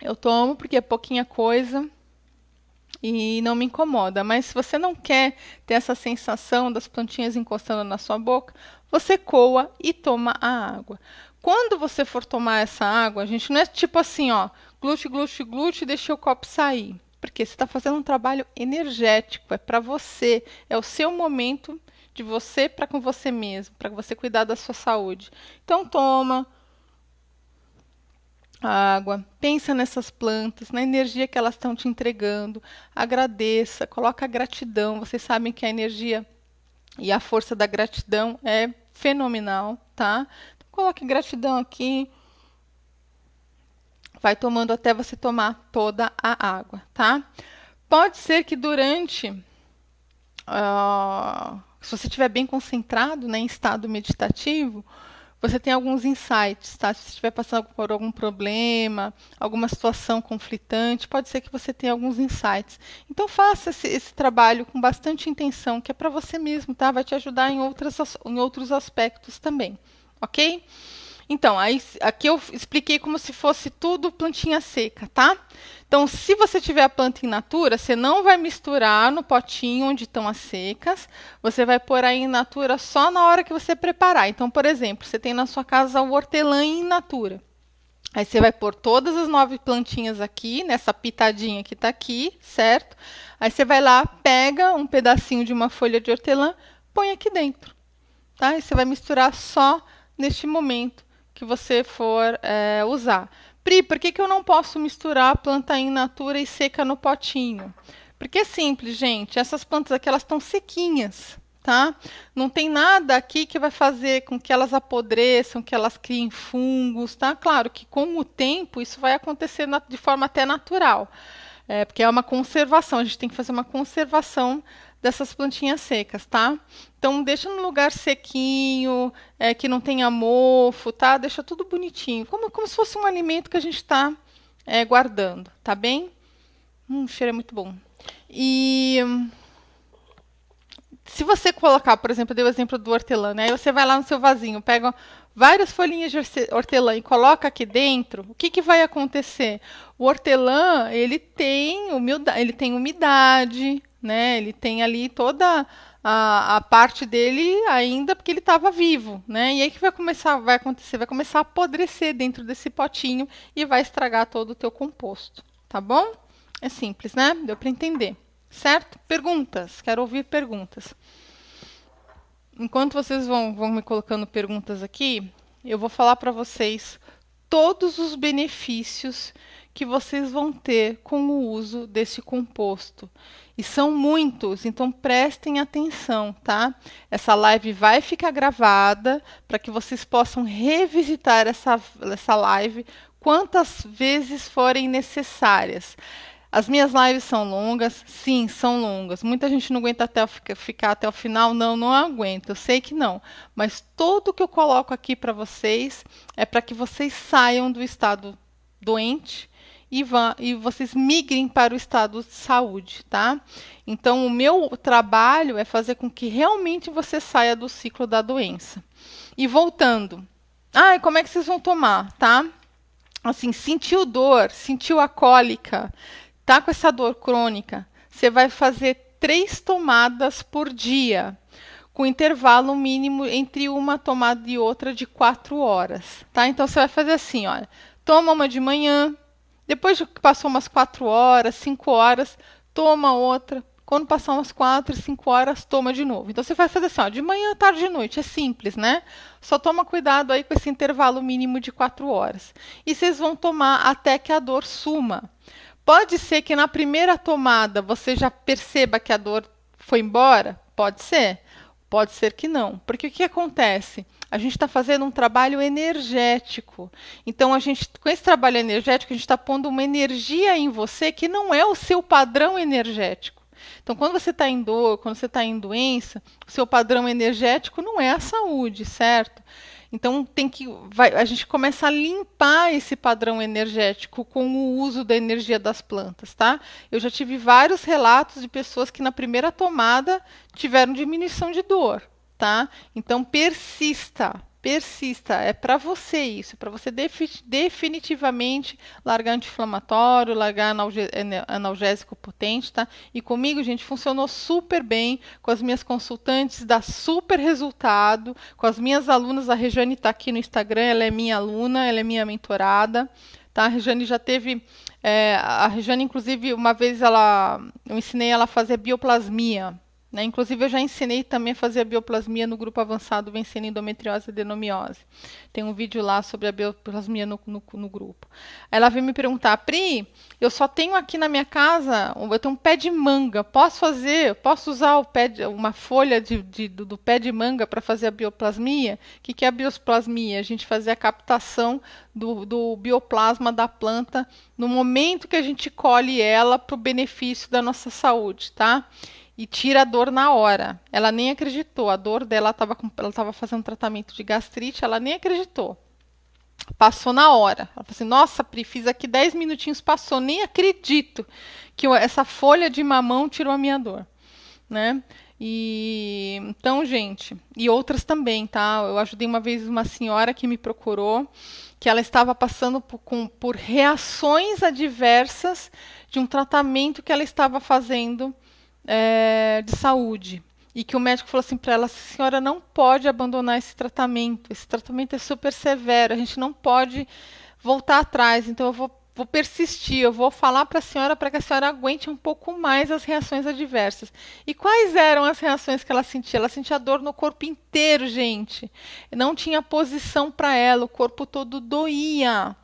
Eu tomo porque é pouquinha coisa e não me incomoda. Mas se você não quer ter essa sensação das plantinhas encostando na sua boca, você coa e toma a água. Quando você for tomar essa água, a gente não é tipo assim, ó, glute, glute, glute, deixa o copo sair. Porque você está fazendo um trabalho energético, é para você, é o seu momento de você para com você mesmo, para você cuidar da sua saúde. Então toma a água, pensa nessas plantas, na energia que elas estão te entregando, agradeça, coloca a gratidão. Vocês sabem que a energia e a força da gratidão é fenomenal, tá? Então, coloque gratidão aqui, vai tomando até você tomar toda a água, tá? Pode ser que durante, se você estiver bem concentrado, né, em estado meditativo, você tem alguns insights, tá? Se você estiver passando por algum problema, alguma situação conflitante, pode ser que você tenha alguns insights. Então faça esse trabalho com bastante intenção, que é para você mesmo, tá? Vai te ajudar em outros aspectos também, ok? Então, aí, aqui eu expliquei como se fosse tudo plantinha seca, tá? Então, se você tiver a planta in natura, você não vai misturar no potinho onde estão as secas, você vai pôr a in natura só na hora que você preparar. Então, por exemplo, você tem na sua casa o hortelã in natura. Aí você vai pôr todas as 9 plantinhas aqui, nessa pitadinha que está aqui, certo? Aí você vai lá, pega um pedacinho de uma folha de hortelã, põe aqui dentro, tá? E você vai misturar só neste momento que você for usar. Pri, por que eu não posso misturar a planta in natura e seca no potinho? Porque é simples, gente. Essas plantas aqui, elas estão sequinhas, tá? Não tem nada aqui que vai fazer com que elas apodreçam, que elas criem fungos, tá? Claro que com o tempo isso vai acontecer de forma até natural. Porque é uma conservação, a gente tem que fazer uma conservação dessas plantinhas secas, tá? Então deixa no lugar sequinho, que não tenha mofo, tá? Deixa tudo bonitinho, como se fosse um alimento que a gente está guardando, tá bem? O cheiro é muito bom. E se você colocar, por exemplo, eu dei o exemplo do hortelã, né? Aí você vai lá no seu vasinho, pega várias folhinhas de hortelã e coloca aqui dentro, o que vai acontecer? O hortelã, ele tem umidade, né? Ele tem ali toda a parte dele ainda porque ele estava vivo, né? E aí que vai acontecer? Vai começar a apodrecer dentro desse potinho e vai estragar todo o teu composto, tá bom? É simples, né? Deu para entender, certo? Perguntas? Quero ouvir perguntas. Enquanto vocês vão me colocando perguntas aqui, eu vou falar para vocês todos os benefícios que vocês vão ter com o uso desse composto. E são muitos, então prestem atenção, tá? Essa live vai ficar gravada para que vocês possam revisitar essa live quantas vezes forem necessárias. As minhas lives são longas? Sim, são longas. Muita gente não aguenta ficar até o final? Não, não aguenta. Eu sei que não. Mas tudo que eu coloco aqui para vocês é para que vocês saiam do estado doente e vocês migrem para o estado de saúde, tá? Então, o meu trabalho é fazer com que realmente você saia do ciclo da doença. E voltando. E como é que vocês vão tomar, tá? Assim, sentiu dor, sentiu a cólica, tá com essa dor crônica, você vai fazer 3 tomadas por dia, com intervalo mínimo entre uma tomada e outra de 4 horas, tá? Então você vai fazer assim, olha, toma uma de manhã, depois que passou umas 4 horas, 5 horas, toma outra. Quando passar umas 4, 5 horas, toma de novo. Então você vai fazer assim, ó, de manhã, tarde e noite. É simples, né? Só toma cuidado aí com esse intervalo mínimo de 4 horas. E vocês vão tomar até que a dor suma. Pode ser que na primeira tomada você já perceba que a dor foi embora? Pode ser. Pode ser que não. Porque o que acontece? A gente está fazendo um trabalho energético. Então, com esse trabalho energético, a gente está pondo uma energia em você que não é o seu padrão energético. Então, quando você está em dor, quando você está em doença, o seu padrão energético não é a saúde, certo? Então, a gente começa a limpar esse padrão energético com o uso da energia das plantas, tá? Eu já tive vários relatos de pessoas que na primeira tomada tiveram diminuição de dor, tá? Então, persista, Persista, é para você isso, para você definitivamente largar anti-inflamatório, largar analgésico potente, tá? E comigo, gente, funcionou super bem, com as minhas consultantes dá super resultado, com as minhas alunas, a Rejane está aqui no Instagram, ela é minha aluna, ela é minha mentorada, tá? A Rejane já teve, a Rejane, inclusive, uma vez eu ensinei ela a fazer bioplasmia, né? Inclusive, eu já ensinei também a fazer a bioplasmia no grupo avançado Vencendo Endometriose e Adenomiose. Tem um vídeo lá sobre a bioplasmia no grupo. Aí ela veio me perguntar, Pri, eu só tenho aqui na minha casa, eu tenho um pé de manga, posso usar uma folha do pé de manga para fazer a bioplasmia? O que é a bioplasmia? A gente fazer a captação do bioplasma da planta no momento que a gente colhe ela para o benefício da nossa saúde, tá? E tira a dor na hora. Ela nem acreditou. A dor dela, ela estava fazendo tratamento de gastrite, ela nem acreditou. Passou na hora. Ela falou assim, nossa, Pri, fiz aqui 10 minutinhos, passou. Nem acredito que essa folha de mamão tirou a minha dor. Né? E então, gente, e outras também, tá? Eu ajudei uma vez uma senhora que me procurou, que ela estava passando por reações adversas de um tratamento que ela estava fazendo de saúde. E que o médico falou assim para ela, senhora não pode abandonar esse tratamento é super severo, a gente não pode voltar atrás, então eu vou persistir, eu vou falar para a senhora para que a senhora aguente um pouco mais as reações adversas. E quais eram as reações que ela sentia? Ela sentia dor no corpo inteiro, gente. Não tinha posição para ela, o corpo todo doía.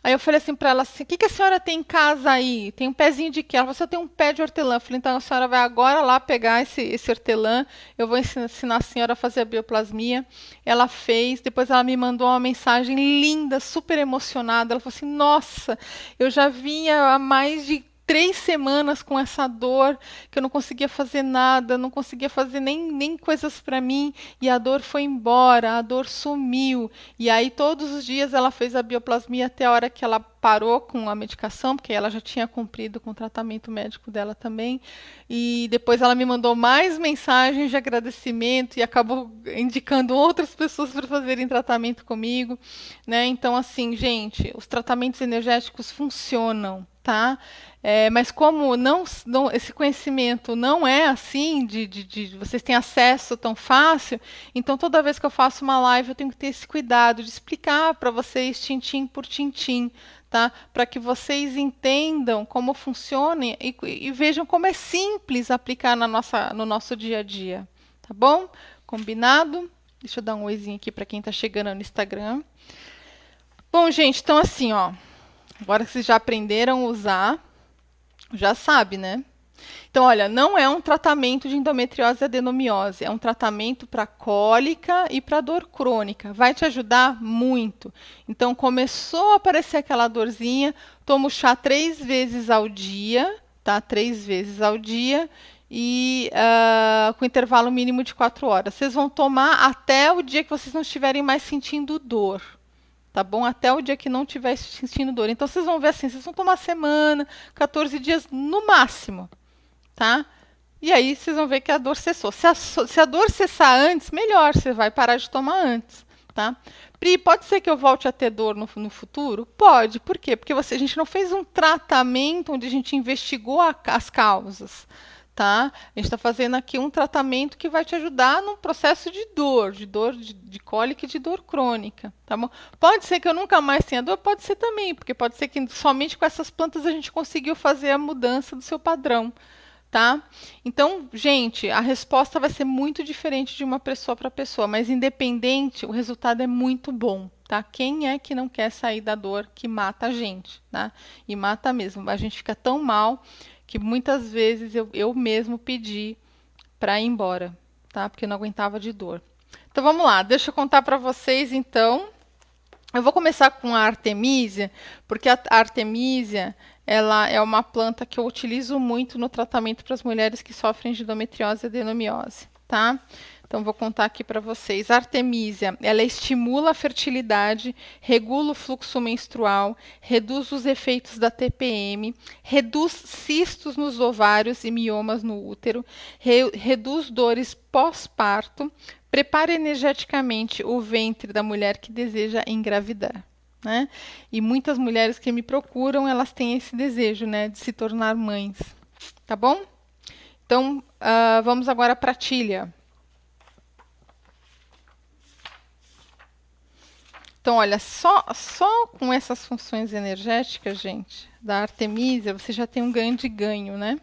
Aí eu falei assim para ela assim, o que a senhora tem em casa aí? Tem um pezinho de quê? Ela falou, você tem um pé de hortelã. Eu falei, então a senhora vai agora lá pegar esse hortelã, eu vou ensinar a senhora a fazer a bioplasmia. Ela fez, depois ela me mandou uma mensagem linda, super emocionada. Ela falou assim, nossa, eu já vinha há mais de 3 semanas com essa dor, que eu não conseguia fazer nada, não conseguia fazer nem coisas para mim, e a dor foi embora, a dor sumiu. E aí todos os dias ela fez a bioplasmia até a hora que ela parou com a medicação, porque ela já tinha cumprido com o tratamento médico dela também. E depois ela me mandou mais mensagens de agradecimento e acabou indicando outras pessoas para fazerem tratamento comigo, né? Então, assim, gente, os tratamentos energéticos funcionam, tá? Mas como esse conhecimento não é assim, vocês têm acesso tão fácil, então toda vez que eu faço uma live eu tenho que ter esse cuidado de explicar para vocês tintim por tintim, tá? Para que vocês entendam como funciona e vejam como é simples aplicar no nosso dia a dia, tá bom? Combinado? Deixa eu dar um oizinho aqui para quem está chegando no Instagram. Bom, gente, então assim, ó, agora que vocês já aprenderam a usar, já sabe, né? Então, olha, não é um tratamento de endometriose e adenomiose, é um tratamento para cólica e para dor crônica. Vai te ajudar muito. Então, começou a aparecer aquela dorzinha, toma o chá 3 vezes ao dia, tá? 3 vezes ao dia e com intervalo mínimo de 4 horas. Vocês vão tomar até o dia que vocês não estiverem mais sentindo dor. Tá bom? Até o dia que não estiver sentindo dor. Então, vocês vão ver assim, vocês vão tomar semana, 14 dias no máximo, tá? E aí, vocês vão ver que a dor cessou. Se a dor cessar antes, melhor, você vai parar de tomar antes, tá? Pri, pode ser que eu volte a ter dor no futuro? Pode. Por quê? Porque a gente não fez um tratamento onde a gente investigou as causas. Tá? A gente está fazendo aqui um tratamento que vai te ajudar no processo de cólica e de dor crônica, tá bom? Pode ser que eu nunca mais tenha dor, pode ser também, porque pode ser que somente com essas plantas a gente conseguiu fazer a mudança do seu padrão, tá? Então, gente, a resposta vai ser muito diferente de uma pessoa para pessoa, mas independente, o resultado é muito bom, tá? Quem é que não quer sair da dor que mata a gente, tá? E mata mesmo, a gente fica tão mal que muitas vezes eu mesmo pedi para ir embora, tá? Porque eu não aguentava de dor. Então vamos lá, deixa eu contar para vocês então. Eu vou começar com a artemisia, porque a artemisia ela é uma planta que eu utilizo muito no tratamento para as mulheres que sofrem de endometriose e adenomiose, tá? Então, vou contar aqui para vocês. A artemisia, ela estimula a fertilidade, regula o fluxo menstrual, reduz os efeitos da TPM, reduz cistos nos ovários e miomas no útero, reduz dores pós-parto, prepara energeticamente o ventre da mulher que deseja engravidar, né? E muitas mulheres que me procuram, elas têm esse desejo, né, de se tornar mães, tá bom? Então, vamos agora para a Tília. Então, olha, só com essas funções energéticas, gente, da Artemisia, você já tem um grande ganho, né?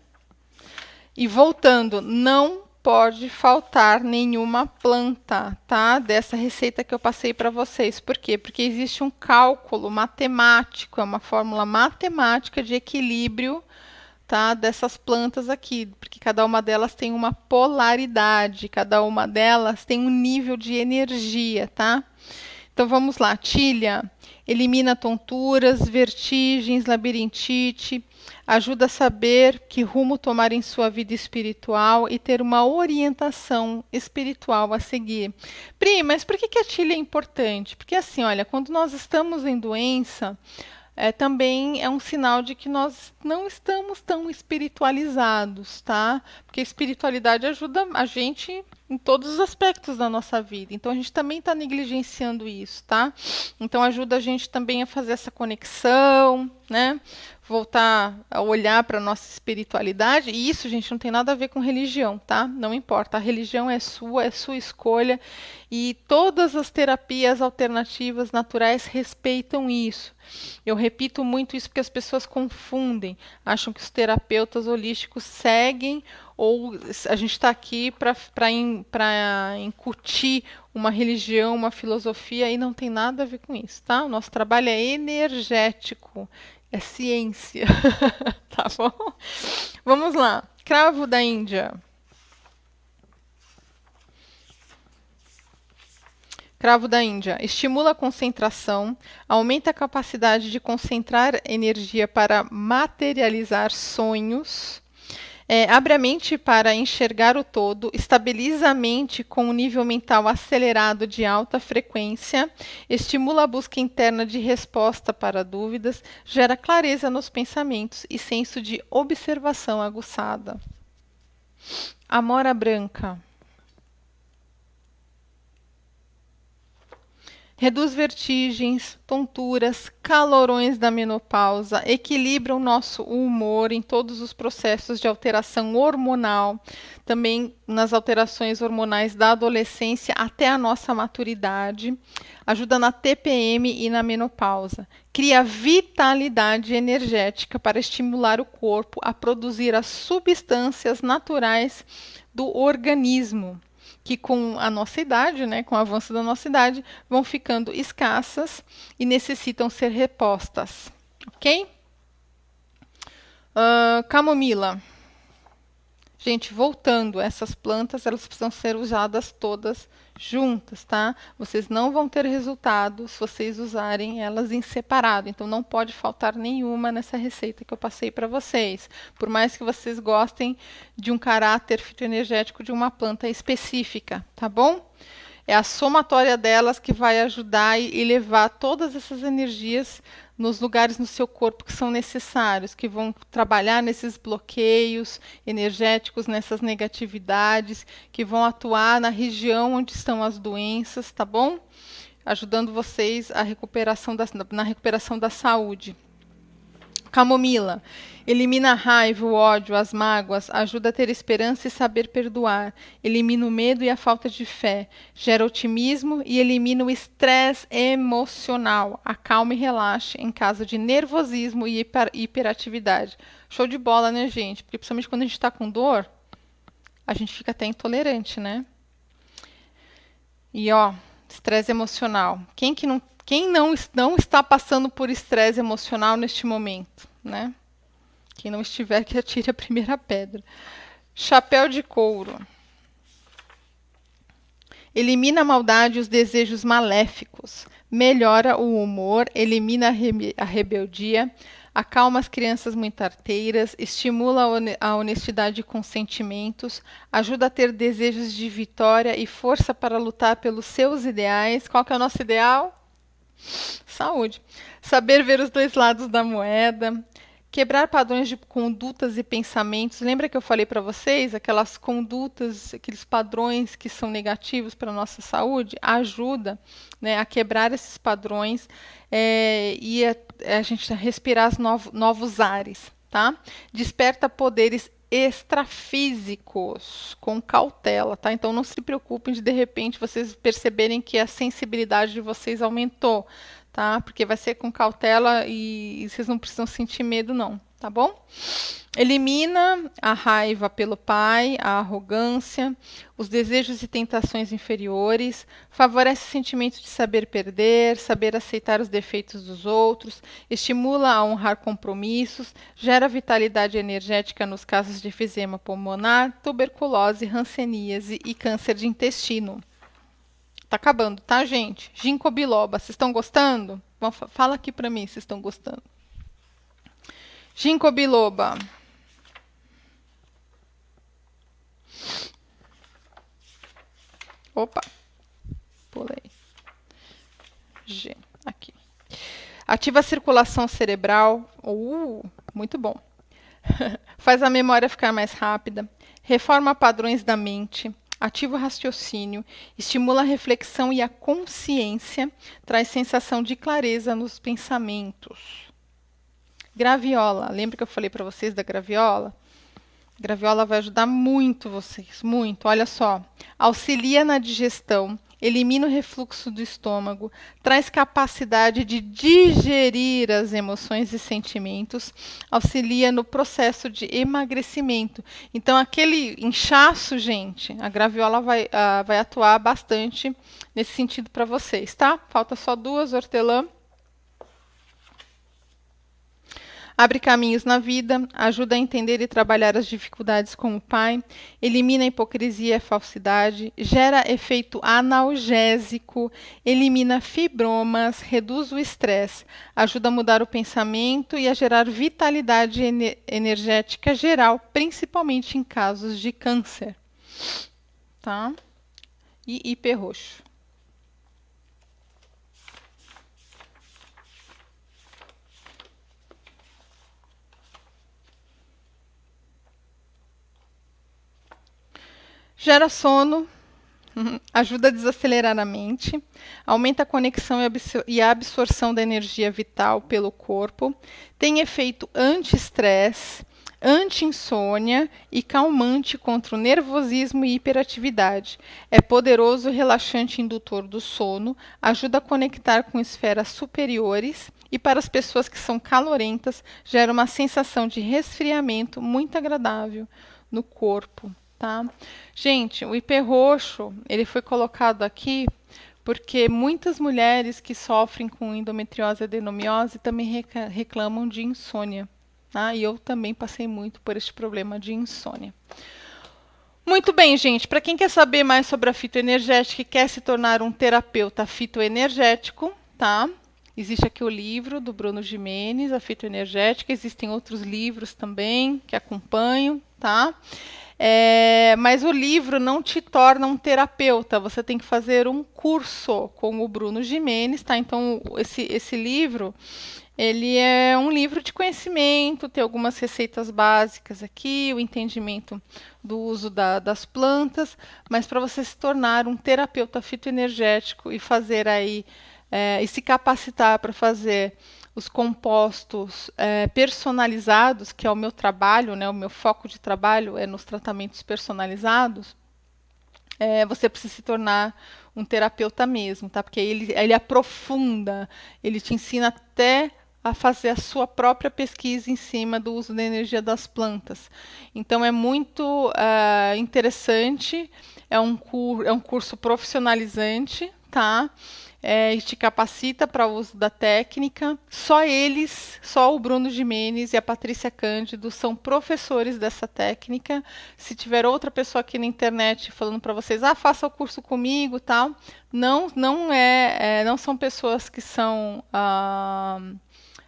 E voltando, não pode faltar nenhuma planta, tá? Dessa receita que eu passei para vocês. Por quê? Porque existe um cálculo matemático, é uma fórmula matemática de equilíbrio, tá? Dessas plantas aqui, porque cada uma delas tem uma polaridade, cada uma delas tem um nível de energia, tá? Então vamos lá, Tília elimina tonturas, vertigens, labirintite, ajuda a saber que rumo tomar em sua vida espiritual e ter uma orientação espiritual a seguir. Pri, mas por que a Tília é importante? Porque assim, olha, quando nós estamos em doença, também é um sinal de que nós não estamos tão espiritualizados, tá? Porque a espiritualidade ajuda a gente em todos os aspectos da nossa vida. Então a gente também está negligenciando isso, tá? Então ajuda a gente também a fazer essa conexão, né? Voltar a olhar para a nossa espiritualidade. E isso, gente, não tem nada a ver com religião, tá? Não importa. A religião é sua escolha. E todas as terapias alternativas naturais respeitam isso. Eu repito muito isso porque as pessoas confundem, acham que os terapeutas holísticos seguem ou a gente está aqui para incutir uma religião, uma filosofia e não tem nada a ver com isso, tá? O nosso trabalho é energético, é ciência, tá bom? Vamos lá, cravo da Índia. Cravo da Índia. Estimula a concentração, aumenta a capacidade de concentrar energia para materializar sonhos, abre a mente para enxergar o todo, estabiliza a mente com um nível mental acelerado de alta frequência, estimula a busca interna de resposta para dúvidas, gera clareza nos pensamentos e senso de observação aguçada. Amora branca. Reduz vertigens, tonturas, calorões da menopausa, equilibra o nosso humor em todos os processos de alteração hormonal, também nas alterações hormonais da adolescência até a nossa maturidade, ajuda na TPM e na menopausa. Cria vitalidade energética para estimular o corpo a produzir as substâncias naturais do organismo, que com a nossa idade, né, com o avanço da nossa idade, vão ficando escassas e necessitam ser repostas. Ok? Camomila. Gente, voltando, essas plantas elas precisam ser usadas todas juntas, tá? Vocês não vão ter resultado se vocês usarem elas em separado. Então não pode faltar nenhuma nessa receita que eu passei para vocês. Por mais que vocês gostem de um caráter fitoenergético de uma planta específica, tá bom? É a somatória delas que vai ajudar e levar todas essas energias nos lugares no seu corpo que são necessários, que vão trabalhar nesses bloqueios energéticos, nessas negatividades, que vão atuar na região onde estão as doenças, tá bom? Ajudando vocês na recuperação da saúde. Camomila. Elimina a raiva, o ódio, as mágoas, ajuda a ter esperança e saber perdoar, elimina o medo e a falta de fé, gera otimismo e elimina o estresse emocional, acalma e relaxa em caso de nervosismo e hiperatividade. Show de bola, né, gente? Porque principalmente quando a gente está com dor, a gente fica até intolerante, né? E ó, estresse emocional. Quem não está passando por estresse emocional neste momento, né? Quem não estiver, que atire a primeira pedra. Chapéu de couro. Elimina a maldade e os desejos maléficos. Melhora o humor, elimina a rebeldia, acalma as crianças muito arteiras, estimula a honestidade com sentimentos, ajuda a ter desejos de vitória e força para lutar pelos seus ideais. Qual que é o nosso ideal? Saúde. Saber ver os dois lados da moeda. Quebrar padrões de condutas e pensamentos. Lembra que eu falei para vocês aquelas condutas, aqueles padrões que são negativos para a nossa saúde? Ajuda, né, a quebrar esses padrões e a gente respirar novos ares, tá? Desperta poderes extrafísicos com cautela, tá? Então não se preocupem de repente vocês perceberem que a sensibilidade de vocês aumentou, tá? Porque vai ser com cautela e vocês não precisam sentir medo não, tá bom? Elimina a raiva pelo pai, a arrogância, os desejos e tentações inferiores, favorece o sentimento de saber perder, saber aceitar os defeitos dos outros, estimula a honrar compromissos, gera vitalidade energética nos casos de efizema pulmonar, tuberculose, hanseníase e câncer de intestino. Tá acabando, tá, gente? Ginkgo biloba, vocês estão gostando? Fala aqui pra mim se estão gostando. Ginkgo biloba. Opa, pulei. G, aqui. Ativa a circulação cerebral. Muito bom. Faz a memória ficar mais rápida. Reforma padrões da mente. Ativa o raciocínio. Estimula a reflexão e a consciência. Traz sensação de clareza nos pensamentos. Graviola. Lembra que eu falei para vocês da graviola? Graviola vai ajudar muito vocês, muito. Olha só, auxilia na digestão, elimina o refluxo do estômago, traz capacidade de digerir as emoções e sentimentos, auxilia no processo de emagrecimento. Então, aquele inchaço, gente, a graviola vai atuar bastante nesse sentido para vocês, tá? Falta só 2, hortelã. Abre caminhos na vida, ajuda a entender e trabalhar as dificuldades com o pai, elimina a hipocrisia e a falsidade, gera efeito analgésico, elimina fibromas, reduz o estresse, ajuda a mudar o pensamento e a gerar vitalidade energética geral, principalmente em casos de câncer. Tá? E ipê roxo. Gera sono, ajuda a desacelerar a mente, aumenta a conexão e a absorção da energia vital pelo corpo, tem efeito anti-estresse, anti-insônia e calmante contra o nervosismo e hiperatividade. É poderoso relaxante indutor do sono, ajuda a conectar com esferas superiores e para as pessoas que são calorentas, gera uma sensação de resfriamento muito agradável no corpo. Tá? Gente, o ipê roxo, ele foi colocado aqui porque muitas mulheres que sofrem com endometriose e adenomiose também reclamam de insônia. Tá? E eu também passei muito por este problema de insônia. Muito bem, gente. Para quem quer saber mais sobre a fitoenergética e quer se tornar um terapeuta fitoenergético, tá? Existe aqui o livro do Bruno Gimenez, a fitoenergética. Existem outros livros também que acompanham, tá? Mas o livro não te torna um terapeuta, você tem que fazer um curso com o Bruno Gimenez, tá? Então, esse livro, ele é um livro de conhecimento, tem algumas receitas básicas aqui, o entendimento do uso das plantas, mas para você se tornar um terapeuta fitoenergético e fazer aí, e se capacitar para fazer os compostos personalizados, que é o meu trabalho, né, o meu foco de trabalho é nos tratamentos personalizados, você precisa se tornar um terapeuta mesmo, tá? Porque ele aprofunda, ele te ensina até a fazer a sua própria pesquisa em cima do uso da energia das plantas. Então é muito interessante, é um curso profissionalizante, tá? E te capacita para o uso da técnica. Só eles, só o Bruno Gimenez e a Patrícia Cândido são professores dessa técnica. Se tiver outra pessoa aqui na internet falando para vocês, faça o curso comigo, tal, não são pessoas que são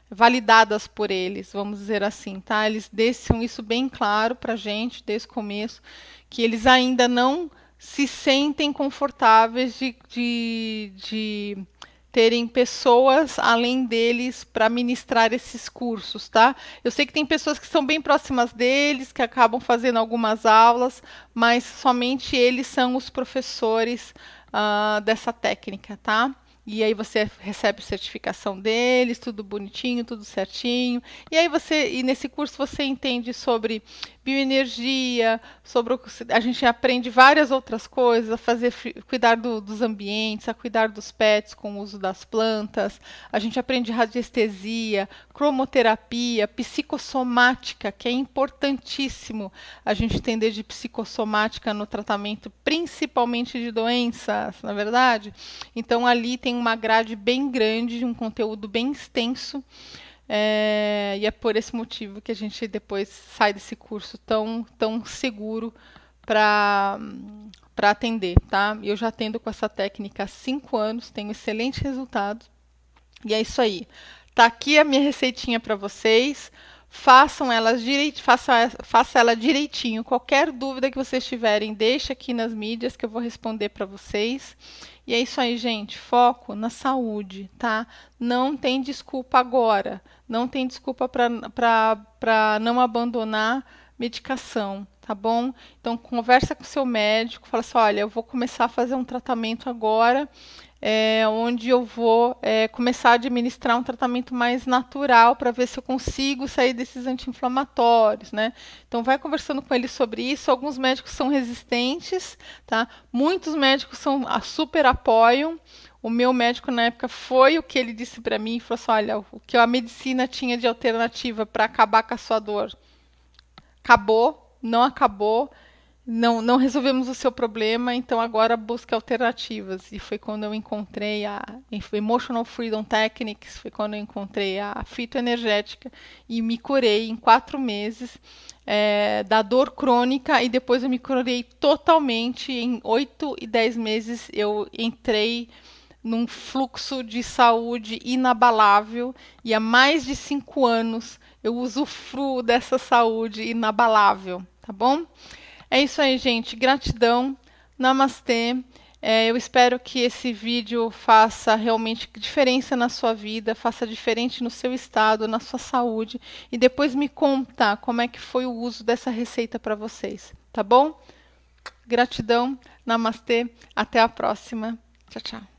validadas por eles, vamos dizer assim, tá? Eles deixam isso bem claro para a gente desde o começo, que eles ainda não se sentem confortáveis de terem pessoas além deles para ministrar esses cursos, tá? Eu sei que tem pessoas que são bem próximas deles, que acabam fazendo algumas aulas, mas somente eles são os professores dessa técnica, tá? E aí você recebe certificação deles, tudo bonitinho, tudo certinho. E aí nesse curso você entende sobre bioenergia, a gente aprende várias outras coisas, a cuidar dos ambientes, a cuidar dos pets com o uso das plantas. A gente aprende radiestesia, cromoterapia, psicossomática, que é importantíssimo a gente entender de psicossomática no tratamento, principalmente de doenças, na verdade. Então ali tem uma grade bem grande, um conteúdo bem extenso. E é por esse motivo que a gente depois sai desse curso tão seguro para atender, tá? Eu já atendo com essa técnica há 5 anos, tenho excelentes resultados. E é isso aí. Tá aqui a minha receitinha para vocês. Façam elas faça ela direitinho. Qualquer dúvida que vocês tiverem, deixa aqui nas mídias que eu vou responder para vocês. E é isso aí, gente. Foco na saúde, tá? Não tem desculpa agora. Não tem desculpa para não abandonar medicação, tá bom? Então, conversa com o seu médico. Fala assim, olha, eu vou começar a fazer um tratamento agora, onde eu vou começar a administrar um tratamento mais natural para ver se eu consigo sair desses anti-inflamatórios, né? Então vai conversando com ele sobre isso. Alguns médicos são resistentes, tá? Muitos médicos super apoiam. O meu médico na época foi o que ele disse para mim, falou assim, olha, o que a medicina tinha de alternativa para acabar com a sua dor, acabou, não acabou. Não resolvemos o seu problema, então agora busque alternativas. E foi quando eu encontrei a Emotional Freedom Techniques, foi quando eu encontrei a fitoenergética e me curei em 4 meses da dor crônica, e depois eu me curei totalmente. Em 8 e 10 meses eu entrei num fluxo de saúde inabalável, e há mais de 5 anos eu usufruo dessa saúde inabalável, tá bom? É isso aí, gente. Gratidão. Namastê. Eu espero que esse vídeo faça realmente diferença na sua vida, faça diferente no seu estado, na sua saúde. E depois me conta como é que foi o uso dessa receita para vocês. Tá bom? Gratidão. Namastê. Até a próxima. Tchau, tchau.